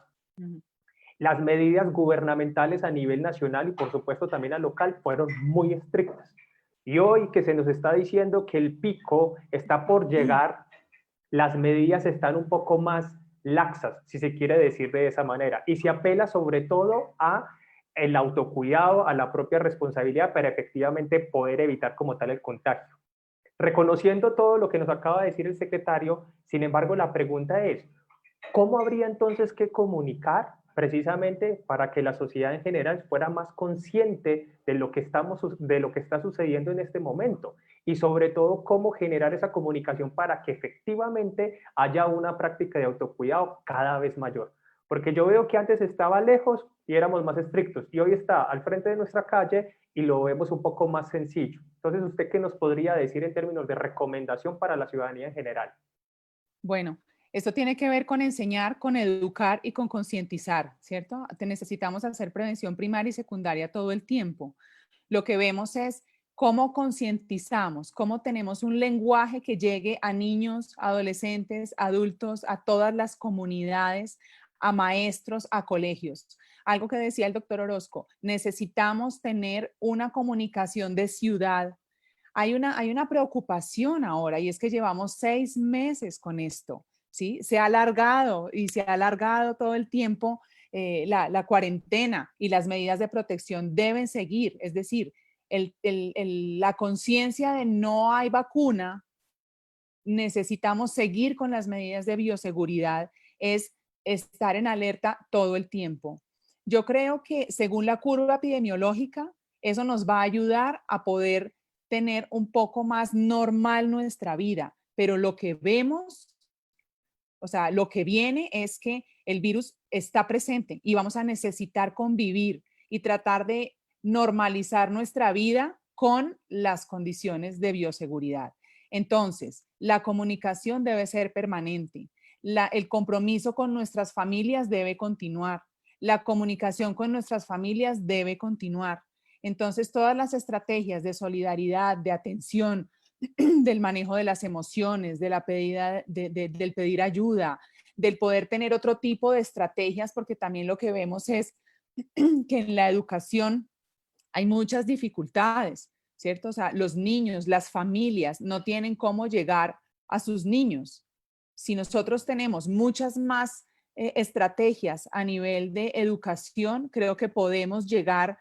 las medidas gubernamentales a nivel nacional y por supuesto también a local fueron muy estrictas. Y hoy que se nos está diciendo que el pico está por llegar, las medidas están un poco más laxas, si se quiere decir de esa manera, y se apela sobre todo a el autocuidado, a la propia responsabilidad para efectivamente poder evitar como tal el contagio. Reconociendo todo lo que nos acaba de decir el secretario, sin embargo, la pregunta es, ¿cómo habría entonces que comunicar precisamente para que la sociedad en general fuera más consciente de lo que está sucediendo en este momento? Y sobre todo, cómo generar esa comunicación para que efectivamente haya una práctica de autocuidado cada vez mayor. Porque yo veo que antes estaba lejos y éramos más estrictos, y hoy está al frente de nuestra calle y lo vemos un poco más sencillo. Entonces, ¿usted qué nos podría decir en términos de recomendación para la ciudadanía en general? Bueno, esto tiene que ver con enseñar, con educar y con concientizar, ¿cierto? Necesitamos hacer prevención primaria y secundaria todo el tiempo. Lo que vemos es cómo concientizamos, cómo tenemos un lenguaje que llegue a niños, adolescentes, adultos, a todas las comunidades, a maestros, a colegios. Algo que decía el doctor Orozco, necesitamos tener una comunicación de ciudad. Hay una preocupación ahora y es que llevamos 6 meses con esto, ¿sí? Se ha alargado y se ha alargado todo el tiempo. La cuarentena y las medidas de protección deben seguir, es decir, la conciencia de no hay vacuna, necesitamos seguir con las medidas de bioseguridad, es estar en alerta todo el tiempo. Yo creo que según la curva epidemiológica, eso nos va a ayudar a poder tener un poco más normal nuestra vida, pero lo que vemos, o sea, lo que viene es que el virus está presente y vamos a necesitar convivir y tratar de normalizar nuestra vida con las condiciones de bioseguridad. Entonces, la comunicación debe ser permanente. El compromiso con nuestras familias debe continuar. La comunicación con nuestras familias debe continuar. Entonces, todas las estrategias de solidaridad, de atención, del manejo de las emociones, de la pedida, del pedir ayuda, del poder tener otro tipo de estrategias, porque también lo que vemos es que en la educación hay muchas dificultades, ¿cierto? O sea, los niños, las familias no tienen cómo llegar a sus niños. Si nosotros tenemos muchas más estrategias a nivel de educación, creo que podemos llegar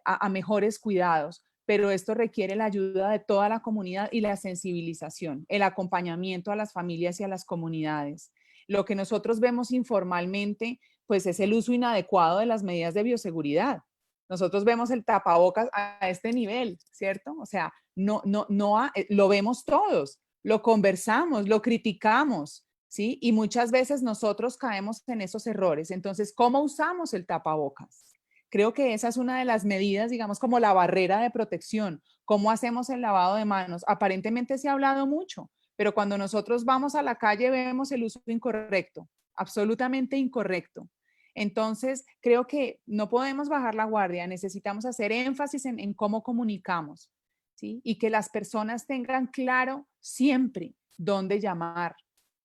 a mejores cuidados, pero esto requiere la ayuda de toda la comunidad y la sensibilización, el acompañamiento a las familias y a las comunidades. Lo que nosotros vemos informalmente, pues es el uso inadecuado de las medidas de bioseguridad. Nosotros vemos el tapabocas a este nivel, ¿cierto? O sea, lo vemos todos, lo conversamos, lo criticamos, ¿sí? Y muchas veces nosotros caemos en esos errores. Entonces, ¿cómo usamos el tapabocas? Creo que esa es una de las medidas, digamos, como la barrera de protección. ¿Cómo hacemos el lavado de manos? Aparentemente se ha hablado mucho, pero cuando nosotros vamos a la calle vemos el uso incorrecto, absolutamente incorrecto. Entonces, creo que no podemos bajar la guardia, necesitamos hacer énfasis en cómo comunicamos, ¿sí? Y que las personas tengan claro siempre dónde llamar,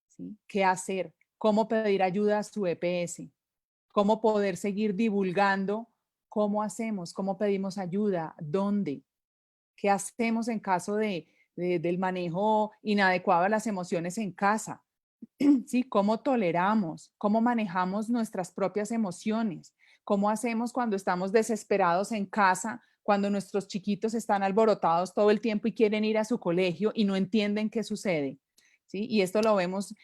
¿sí? ¿Qué hacer? ¿Cómo pedir ayuda a su EPS? ¿Cómo poder seguir divulgando? ¿Cómo hacemos? ¿Cómo pedimos ayuda? ¿Dónde? ¿Qué hacemos en caso del manejo inadecuado de las emociones en casa? ¿Sí? ¿Cómo toleramos? ¿Cómo manejamos nuestras propias emociones? ¿Cómo hacemos cuando estamos desesperados en casa, cuando nuestros chiquitos están alborotados todo el tiempo y quieren ir a su colegio y no entienden qué sucede? ¿Sí? Y esto lo vemos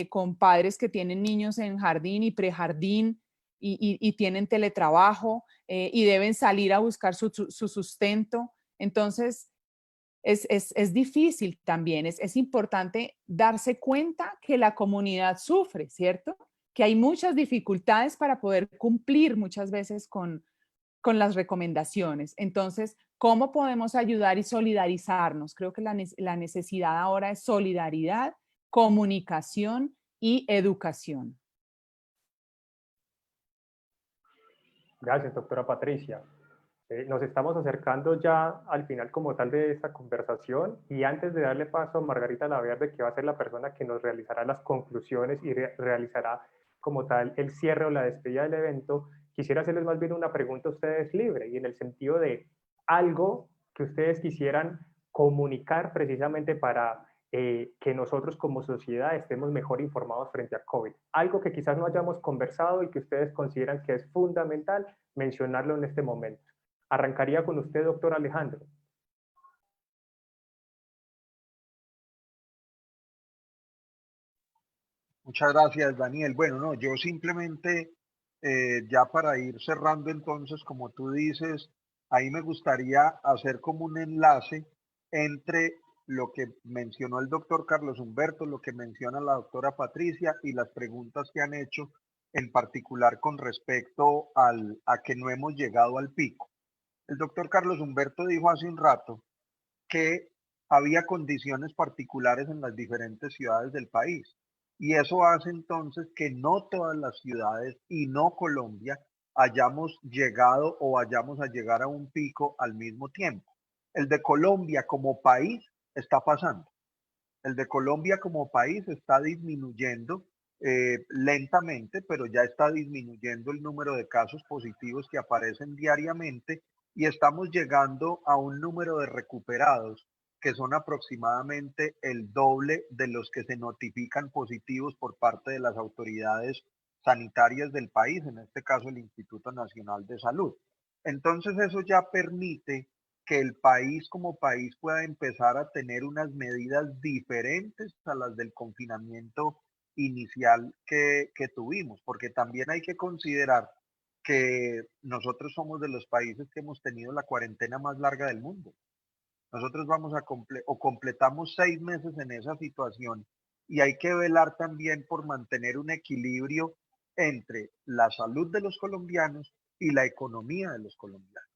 con padres que tienen niños en jardín y prejardín y tienen teletrabajo y deben salir a buscar su sustento. Entonces, es difícil también, es importante darse cuenta que la comunidad sufre, ¿cierto? Que hay muchas dificultades para poder cumplir muchas veces con las recomendaciones. Entonces, ¿cómo podemos ayudar y solidarizarnos? Creo que la necesidad ahora es solidaridad, comunicación y educación. Gracias, doctora Patricia. Nos estamos acercando ya al final como tal de esta conversación y antes de darle paso a Margarita Laverde, que va a ser la persona que nos realizará las conclusiones y realizará como tal el cierre o la despedida del evento, quisiera hacerles más bien una pregunta a ustedes libre y en el sentido de algo que ustedes quisieran comunicar precisamente para que nosotros como sociedad estemos mejor informados frente a COVID. Algo que quizás no hayamos conversado y que ustedes consideran que es fundamental mencionarlo en este momento. Arrancaría con usted, doctor Alejandro. Muchas gracias, Daniel. Bueno, no, yo simplemente, ya para ir cerrando entonces, como tú dices, ahí me gustaría hacer como un enlace entre lo que mencionó el doctor Carlos Humberto, lo que menciona la doctora Patricia y las preguntas que han hecho en particular con respecto a que no hemos llegado al pico. El doctor Carlos Humberto dijo hace un rato que había condiciones particulares en las diferentes ciudades del país. Y eso hace entonces que no todas las ciudades y no Colombia hayamos llegado o vayamos a llegar a un pico al mismo tiempo. El de Colombia como país está pasando. El de Colombia como país está disminuyendo lentamente, pero ya está disminuyendo el número de casos positivos que aparecen diariamente y estamos llegando a un número de recuperados que son aproximadamente el doble de los que se notifican positivos por parte de las autoridades sanitarias del país, en este caso el Instituto Nacional de Salud. Entonces eso ya permite que el país como país pueda empezar a tener unas medidas diferentes a las del confinamiento inicial que tuvimos, porque también hay que considerar que nosotros somos de los países que hemos tenido la cuarentena más larga del mundo. Nosotros vamos a completamos 6 meses en esa situación y hay que velar también por mantener un equilibrio entre la salud de los colombianos y la economía de los colombianos.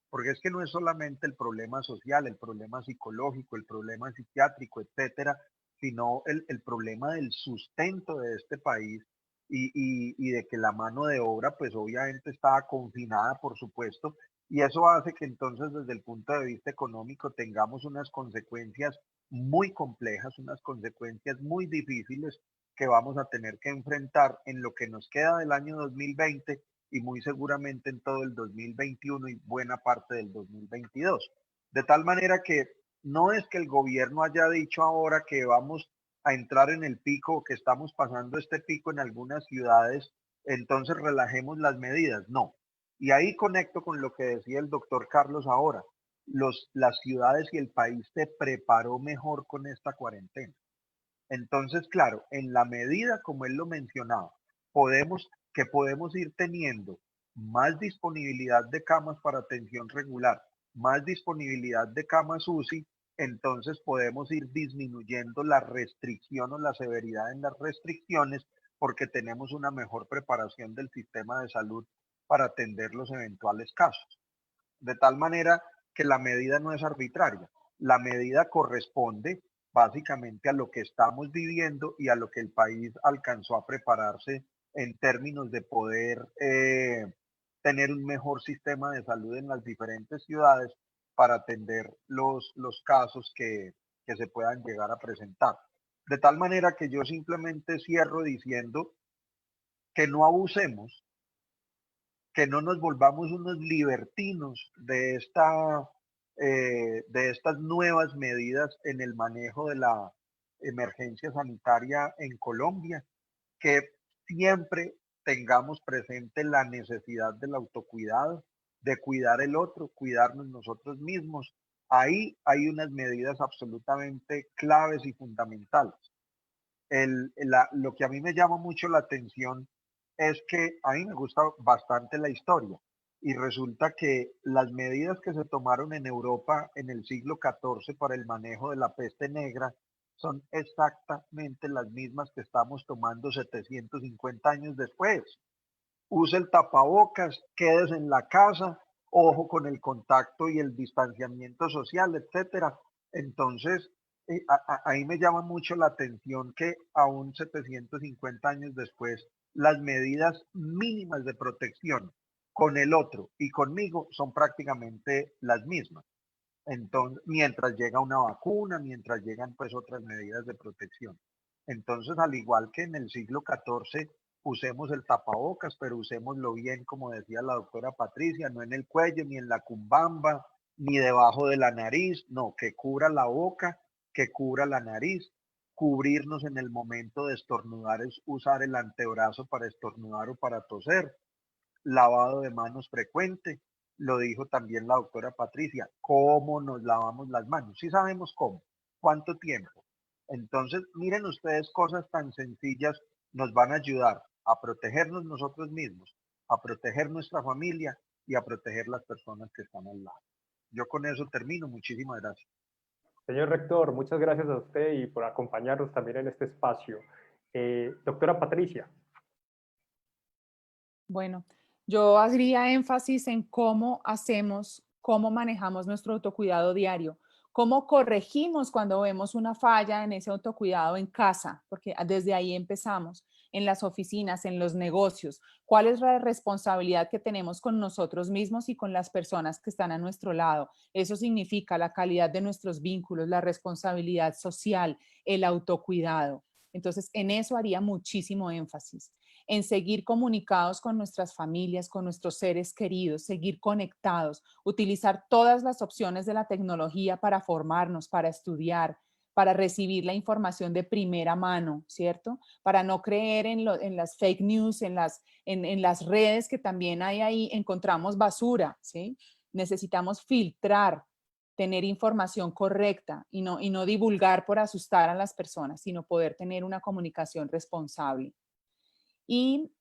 Porque es que no es solamente el problema social, el problema psicológico, el problema psiquiátrico, etcétera, sino el problema del sustento de este país y de que la mano de obra, pues obviamente estaba confinada, por supuesto, y eso hace que entonces desde el punto de vista económico tengamos unas consecuencias muy complejas, unas consecuencias muy difíciles que vamos a tener que enfrentar en lo que nos queda del año 2020 y muy seguramente en todo el 2021 y buena parte del 2022. De tal manera que no es que el gobierno haya dicho ahora que vamos a entrar en el pico o que estamos pasando este pico en algunas ciudades, entonces relajemos las medidas. No. Y ahí conecto con lo que decía el doctor Carlos ahora. Las ciudades y el país se preparó mejor con esta cuarentena. Entonces, claro, en la medida, como él lo mencionaba, podemos ir teniendo más disponibilidad de camas para atención regular, más disponibilidad de camas UCI, entonces podemos ir disminuyendo la restricción o la severidad en las restricciones porque tenemos una mejor preparación del sistema de salud para atender los eventuales casos. De tal manera que la medida no es arbitraria, la medida corresponde básicamente a lo que estamos viviendo y a lo que el país alcanzó a prepararse en términos de poder tener un mejor sistema de salud en las diferentes ciudades para atender los casos que se puedan llegar a presentar. De tal manera que yo simplemente cierro diciendo que no abusemos, que no nos volvamos unos libertinos de estas nuevas medidas en el manejo de la emergencia sanitaria en Colombia, que siempre tengamos presente la necesidad del autocuidado, de cuidar el otro, cuidarnos nosotros mismos. Ahí hay unas medidas absolutamente claves y fundamentales. Lo que a mí me llama mucho la atención es que a mí me gusta bastante la historia y resulta que las medidas que se tomaron en Europa en el siglo XIV para el manejo de la peste negra son exactamente las mismas que estamos tomando 750 años después. Use el tapabocas, quédese en la casa, ojo con el contacto y el distanciamiento social, etcétera. Entonces, ahí me llama mucho la atención que aún 750 años después, las medidas mínimas de protección con el otro y conmigo son prácticamente las mismas. Entonces, mientras llega una vacuna, mientras llegan pues otras medidas de protección. Entonces, al igual que en el siglo XIV, usemos el tapabocas, pero usémoslo bien, como decía la doctora Patricia, no en el cuello, ni en la cumbamba, ni debajo de la nariz, no, que cubra la boca, que cubra la nariz. Cubrirnos en el momento de estornudar es usar el antebrazo para estornudar o para toser. lavado de manos frecuente, lo dijo también la doctora Patricia, cómo nos lavamos las manos, sí sabemos cómo, cuánto tiempo. Entonces, miren ustedes, cosas tan sencillas nos van a ayudar a protegernos nosotros mismos, a proteger nuestra familia y a proteger las personas que están al lado. Yo con eso termino. Muchísimas gracias. Señor rector, muchas gracias a usted y por acompañarnos también en este espacio. Doctora Patricia. Bueno, yo haría énfasis en cómo hacemos, cómo manejamos nuestro autocuidado diario, cómo corregimos cuando vemos una falla en ese autocuidado en casa, porque desde ahí empezamos, en las oficinas, en los negocios, cuál es la responsabilidad que tenemos con nosotros mismos y con las personas que están a nuestro lado. Eso significa la calidad de nuestros vínculos, la responsabilidad social, el autocuidado. Entonces, en eso haría muchísimo énfasis, en seguir comunicados con nuestras familias, con nuestros seres queridos, seguir conectados, utilizar todas las opciones de la tecnología para formarnos, para estudiar, para recibir la información de primera mano, ¿cierto? Para no creer en las fake news, en las redes que también hay ahí, encontramos basura, ¿sí? Necesitamos filtrar, tener información correcta y no divulgar por asustar a las personas, sino poder tener una comunicación responsable. Y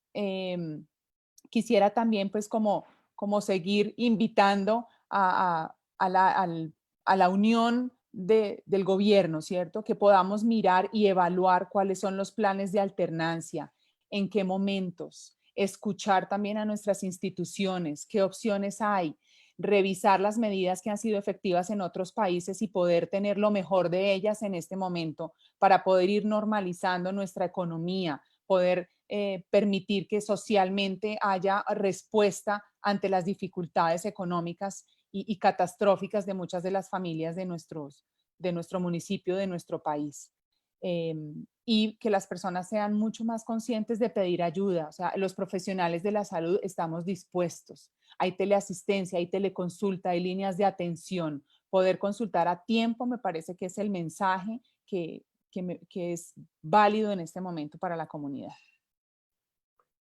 quisiera también pues como seguir invitando a la unión del gobierno, ¿cierto? Que podamos mirar y evaluar cuáles son los planes de alternancia, en qué momentos, escuchar también a nuestras instituciones, qué opciones hay, revisar las medidas que han sido efectivas en otros países y poder tener lo mejor de ellas en este momento para poder ir normalizando nuestra economía, poder permitir que socialmente haya respuesta ante las dificultades económicas y catastróficas de muchas de las familias de nuestro municipio, de nuestro país. Y que las personas sean mucho más conscientes de pedir ayuda. O sea, los profesionales de la salud estamos dispuestos. Hay teleasistencia, hay teleconsulta, hay líneas de atención. Poder consultar a tiempo me parece que es el mensaje que es válido en este momento para la comunidad.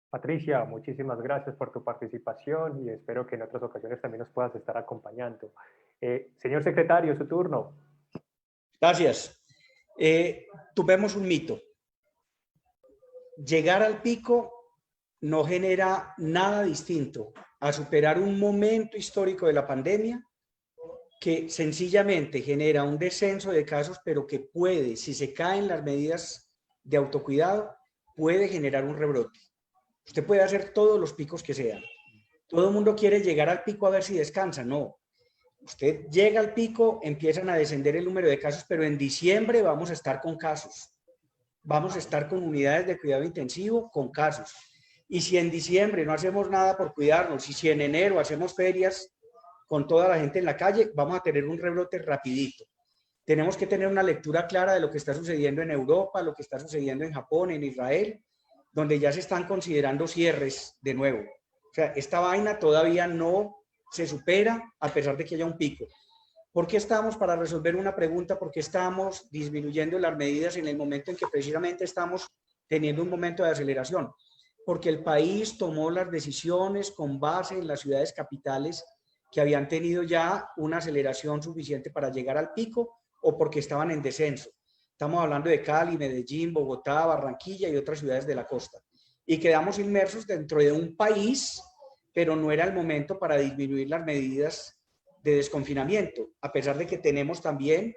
Patricia, muchísimas gracias por tu participación y espero que en otras ocasiones también nos puedas estar acompañando. Señor secretario, su turno. Gracias. Tuvimos un mito. Llegar al pico no genera nada distinto a superar un momento histórico de la pandemia que sencillamente genera un descenso de casos, pero que puede, si se caen las medidas de autocuidado, puede generar un rebrote. Usted puede hacer todos los picos que sean. Todo el mundo quiere llegar al pico a ver si descansa. No. Usted llega al pico, empiezan a descender el número de casos, pero en diciembre vamos a estar con casos. Vamos a estar con unidades de cuidado intensivo con casos. Y si en diciembre no hacemos nada por cuidarnos, y si en enero hacemos ferias con toda la gente en la calle, vamos a tener un rebrote rapidito. Tenemos que tener una lectura clara de lo que está sucediendo en Europa, lo que está sucediendo en Japón, en Israel, donde ya se están considerando cierres de nuevo. O sea, esta vaina todavía no se supera a pesar de que haya un pico. ¿Por qué estamos, para resolver una pregunta, por qué estamos disminuyendo las medidas en el momento en que precisamente estamos teniendo un momento de aceleración? Porque el país tomó las decisiones con base en las ciudades capitales que habían tenido ya una aceleración suficiente para llegar al pico o porque estaban en descenso. Estamos hablando de Cali, Medellín, Bogotá, Barranquilla y otras ciudades de la costa. Y quedamos inmersos dentro de un país, pero no era el momento para disminuir las medidas de desconfinamiento, a pesar de que tenemos también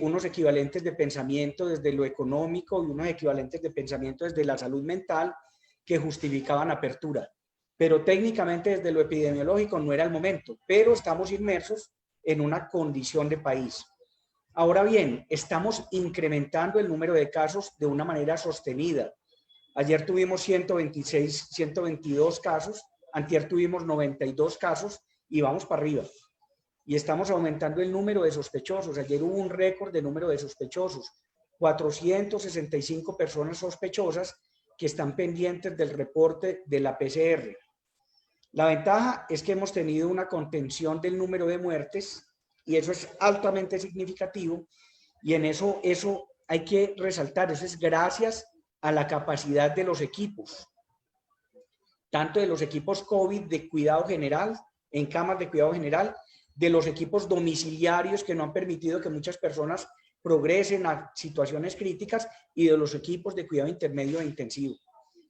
unos equivalentes de pensamiento desde lo económico y unos equivalentes de pensamiento desde la salud mental que justificaban apertura. Pero técnicamente desde lo epidemiológico no era el momento, pero estamos inmersos en una condición de país. Ahora bien, estamos incrementando el número de casos de una manera sostenida. Ayer tuvimos 122 casos, antier tuvimos 92 casos y vamos para arriba. Y estamos aumentando el número de sospechosos. Ayer hubo un récord de número de sospechosos. 465 personas sospechosas que están pendientes del reporte de la PCR. La ventaja es que hemos tenido una contención del número de muertes y eso es altamente significativo y en eso hay que resaltar, eso es gracias a la capacidad de los equipos. tanto de los equipos COVID de cuidado general, en camas de cuidado general, de los equipos domiciliarios que no han permitido que muchas personas progresen a situaciones críticas y de los equipos de cuidado intermedio e intensivo.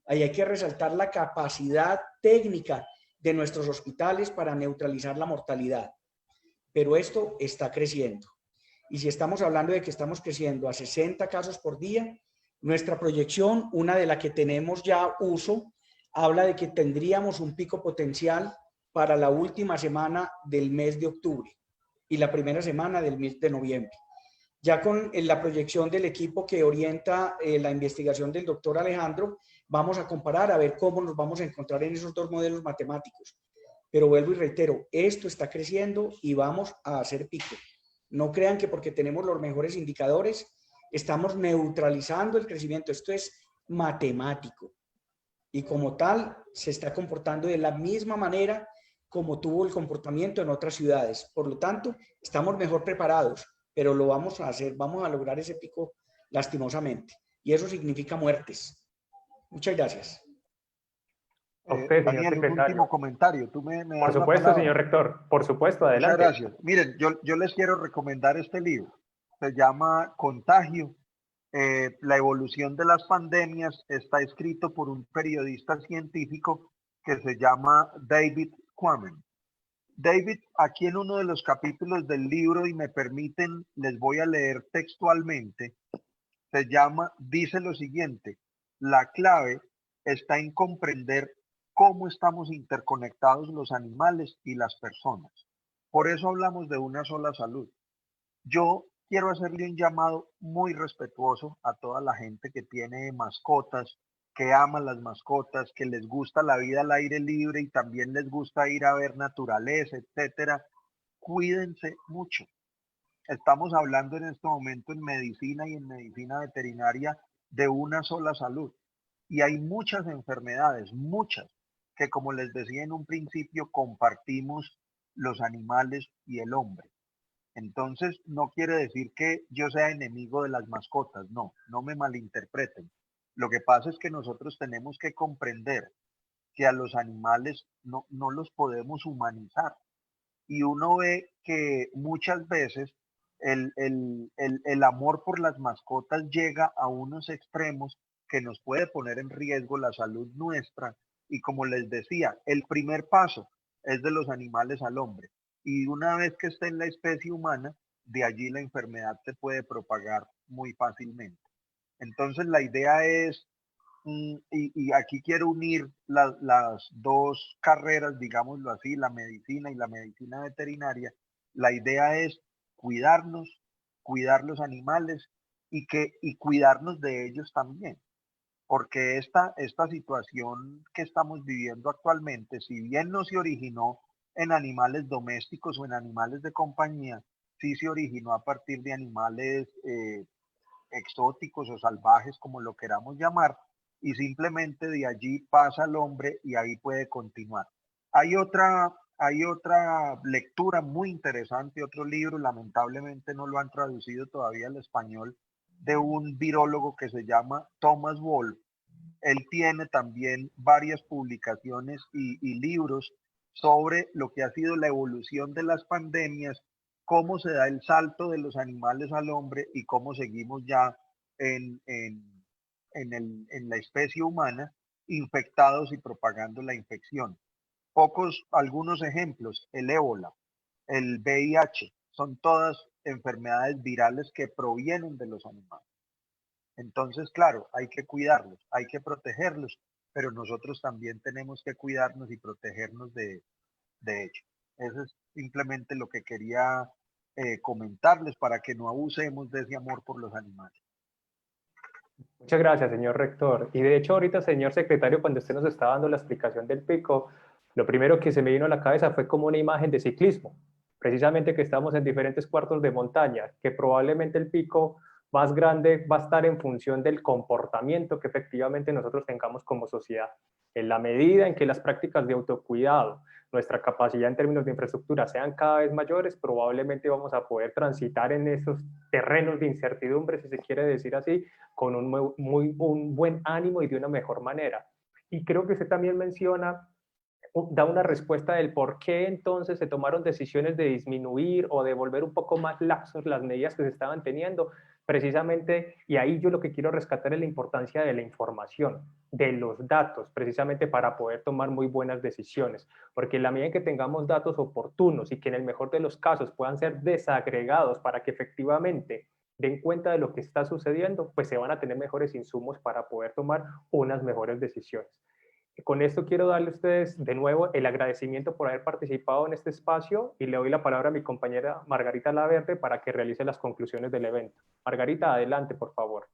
Ahí hay que resaltar la capacidad técnica de nuestros hospitales para neutralizar la mortalidad. Pero esto está creciendo. Y si estamos hablando de que estamos creciendo a 60 casos por día, nuestra proyección, una de la que tenemos ya uso, habla de que tendríamos un pico potencial para la última semana del mes de octubre y la primera semana del mes de noviembre. Ya con la proyección del equipo que orienta la investigación del doctor Alejandro, vamos a comparar a ver cómo nos vamos a encontrar en esos dos modelos matemáticos. Pero vuelvo y reitero, esto está creciendo y vamos a hacer pico. No crean que porque tenemos los mejores indicadores, estamos neutralizando el crecimiento. Esto es matemático. Y como tal, se está comportando de la misma manera como tuvo el comportamiento en otras ciudades. Por lo tanto, estamos mejor preparados, pero lo vamos a hacer, vamos a lograr ese pico lastimosamente. Y eso significa muertes. Muchas gracias. A usted, señor Daniel, un secretario. último comentario. ¿Tú me Por das la supuesto, palabra? señor rector. Por supuesto, adelante. Muchas gracias. Miren, yo les quiero recomendar este libro. Se llama Contagio. La evolución de las pandemias. Está escrito por un periodista científico que se llama David Quammen. David, aquí en uno de los capítulos del libro, y me permiten, les voy a leer textualmente, dice lo siguiente: la clave está en comprender cómo estamos interconectados los animales y las personas. Por eso hablamos de una sola salud. Yo quiero hacerle un llamado muy respetuoso a toda la gente que tiene mascotas, que ama las mascotas, que les gusta la vida al aire libre y también les gusta ir a ver naturaleza, etcétera. Cuídense mucho. Estamos hablando en este momento en medicina y en medicina veterinaria de una sola salud. Y hay muchas enfermedades, muchas, que como les decía en un principio, compartimos los animales y el hombre. Entonces, no quiere decir que yo sea enemigo de las mascotas, no, no me malinterpreten. Lo que pasa es que nosotros tenemos que comprender que a los animales no los podemos humanizar. Y uno ve que muchas veces el amor por las mascotas llega a unos extremos que nos puede poner en riesgo la salud nuestra. Y como les decía, el primer paso es de los animales al hombre. Y una vez que esté en la especie humana, de allí la enfermedad se puede propagar muy fácilmente. Entonces la idea es, y aquí quiero unir las dos carreras, digámoslo así, la medicina y la medicina veterinaria. La idea es cuidarnos, cuidar los animales y cuidarnos de ellos también. Porque esta situación que estamos viviendo actualmente, si bien no se originó en animales domésticos o en animales de compañía, sí se originó a partir de animales exóticos o salvajes, como lo queramos llamar, y simplemente de allí pasa al hombre y ahí puede continuar. Hay otra lectura muy interesante, otro libro, lamentablemente no lo han traducido todavía al español, de un virólogo que se llama Thomas Wolfe. Él tiene también varias publicaciones y libros sobre lo que ha sido la evolución de las pandemias, cómo se da el salto de los animales al hombre y cómo seguimos ya en la especie humana infectados y propagando la infección. Algunos ejemplos: el ébola, el VIH, son todas enfermedades virales que provienen de los animales. Entonces, claro, hay que cuidarlos, hay que protegerlos, pero nosotros también tenemos que cuidarnos y protegernos de ellos. Eso es simplemente lo que quería comentarles para que no abusemos de ese amor por los animales. Muchas gracias, señor rector. Y de hecho, ahorita, señor secretario, cuando usted nos está dando la explicación del pico, lo primero que se me vino a la cabeza fue como una imagen de ciclismo, precisamente que estamos en diferentes cuartos de montaña, que probablemente el pico más grande va a estar en función del comportamiento que efectivamente nosotros tengamos como sociedad. En la medida en que las prácticas de autocuidado, nuestra capacidad en términos de infraestructura sean cada vez mayores, probablemente vamos a poder transitar en esos terrenos de incertidumbre, si se quiere decir así, con un buen ánimo y de una mejor manera. Y creo que usted también menciona, da una respuesta del por qué entonces se tomaron decisiones de disminuir o de volver un poco más laxos las medidas que se estaban teniendo, precisamente, y ahí yo lo que quiero rescatar es la importancia de la información, de los datos, precisamente para poder tomar muy buenas decisiones, porque en la medida en que tengamos datos oportunos y que en el mejor de los casos puedan ser desagregados para que efectivamente den cuenta de lo que está sucediendo, pues se van a tener mejores insumos para poder tomar unas mejores decisiones. Con esto quiero darle a ustedes de nuevo el agradecimiento por haber participado en este espacio y le doy la palabra a mi compañera Margarita Laverde para que realice las conclusiones del evento. Margarita, adelante, por favor.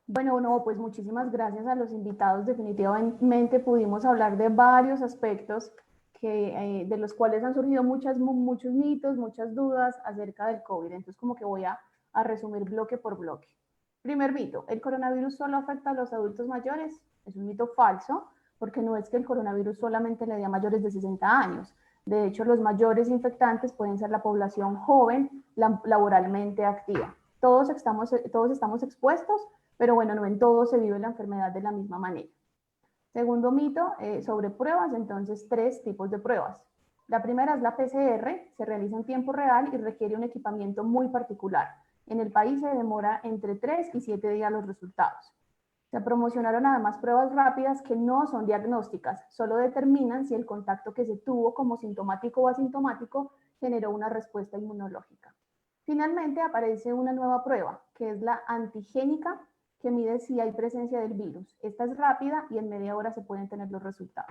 Bueno, no, pues muchísimas gracias a los invitados. Definitivamente pudimos hablar de varios aspectos de los cuales han surgido muchos mitos, muchas dudas acerca del COVID. Entonces, como que voy a resumir bloque por bloque. Primer mito, ¿el coronavirus solo afecta a los adultos mayores? Es un mito falso, porque no es que el coronavirus solamente le dé a mayores de 60 años. De hecho, los mayores infectantes pueden ser la población joven, laboralmente activa. Todos estamos expuestos, pero bueno, no en todos se vive la enfermedad de la misma manera. Segundo mito, sobre pruebas, entonces 3 tipos de pruebas. La primera es la PCR, se realiza en tiempo real y requiere un equipamiento muy particular. En el país se demora entre 3 y 7 días los resultados. Se promocionaron además pruebas rápidas que no son diagnósticas, solo determinan si el contacto que se tuvo como sintomático o asintomático generó una respuesta inmunológica. Finalmente aparece una nueva prueba, que es la antigénica, que mide si hay presencia del virus. Esta es rápida y en media hora se pueden tener los resultados.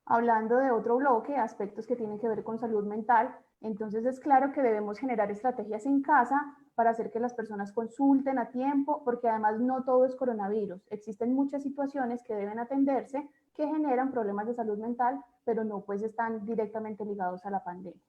Hablando de otro bloque, aspectos que tienen que ver con salud mental, entonces es claro que debemos generar estrategias en casa para hacer que las personas consulten a tiempo, porque además no todo es coronavirus. Existen muchas situaciones que deben atenderse que generan problemas de salud mental, pero no pues están directamente ligados a la pandemia.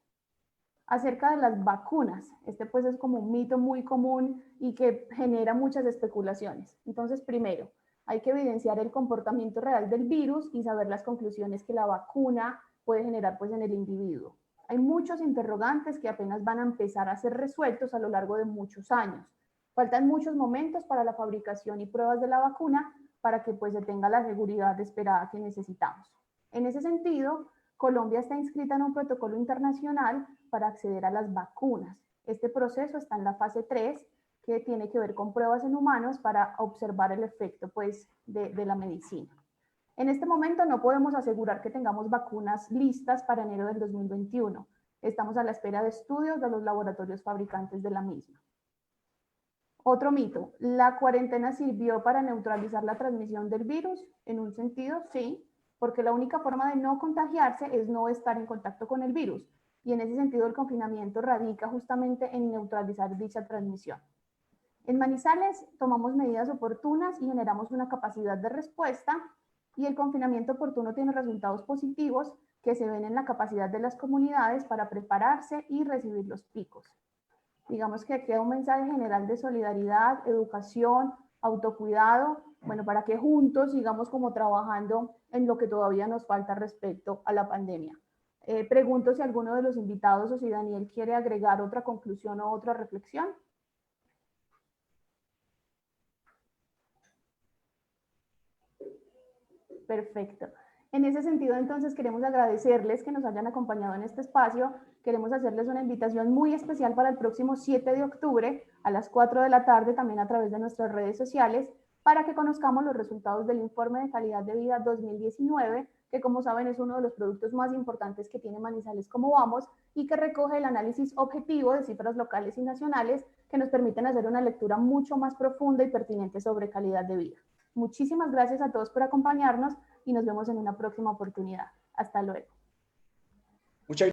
Acerca de las vacunas, este pues es como un mito muy común y que genera muchas especulaciones. Entonces, primero, hay que evidenciar el comportamiento real del virus y saber las conclusiones que la vacuna puede generar pues en el individuo. Hay muchos interrogantes que apenas van a empezar a ser resueltos a lo largo de muchos años. Faltan muchos momentos para la fabricación y pruebas de la vacuna para que pues se tenga la seguridad esperada que necesitamos. En ese sentido, Colombia está inscrita en un protocolo internacional para acceder a las vacunas. Este proceso está en la fase 3, que tiene que ver con pruebas en humanos para observar el efecto pues, de la medicina. En este momento no podemos asegurar que tengamos vacunas listas para enero del 2021. Estamos a la espera de estudios de los laboratorios fabricantes de la misma. Otro mito, ¿la cuarentena sirvió para neutralizar la transmisión del virus? En un sentido, sí, porque la única forma de no contagiarse es no estar en contacto con el virus. Y en ese sentido el confinamiento radica justamente en neutralizar dicha transmisión. En Manizales tomamos medidas oportunas y generamos una capacidad de respuesta, y el confinamiento oportuno tiene resultados positivos que se ven en la capacidad de las comunidades para prepararse y recibir los picos. Digamos que aquí hay un mensaje general de solidaridad, educación, autocuidado, bueno, para que juntos sigamos como trabajando en lo que todavía nos falta respecto a la pandemia. Pregunto si alguno de los invitados o si Daniel quiere agregar otra conclusión o otra reflexión. Perfecto. En ese sentido, entonces, queremos agradecerles que nos hayan acompañado en este espacio. Queremos hacerles una invitación muy especial para el próximo 7 de octubre a las 4 de la tarde, también a través de nuestras redes sociales, para que conozcamos los resultados del Informe de Calidad de Vida 2019, que como saben es uno de los productos más importantes que tiene Manizales Como Vamos y que recoge el análisis objetivo de cifras locales y nacionales que nos permiten hacer una lectura mucho más profunda y pertinente sobre calidad de vida. Muchísimas gracias a todos por acompañarnos y nos vemos en una próxima oportunidad. Hasta luego. Muchas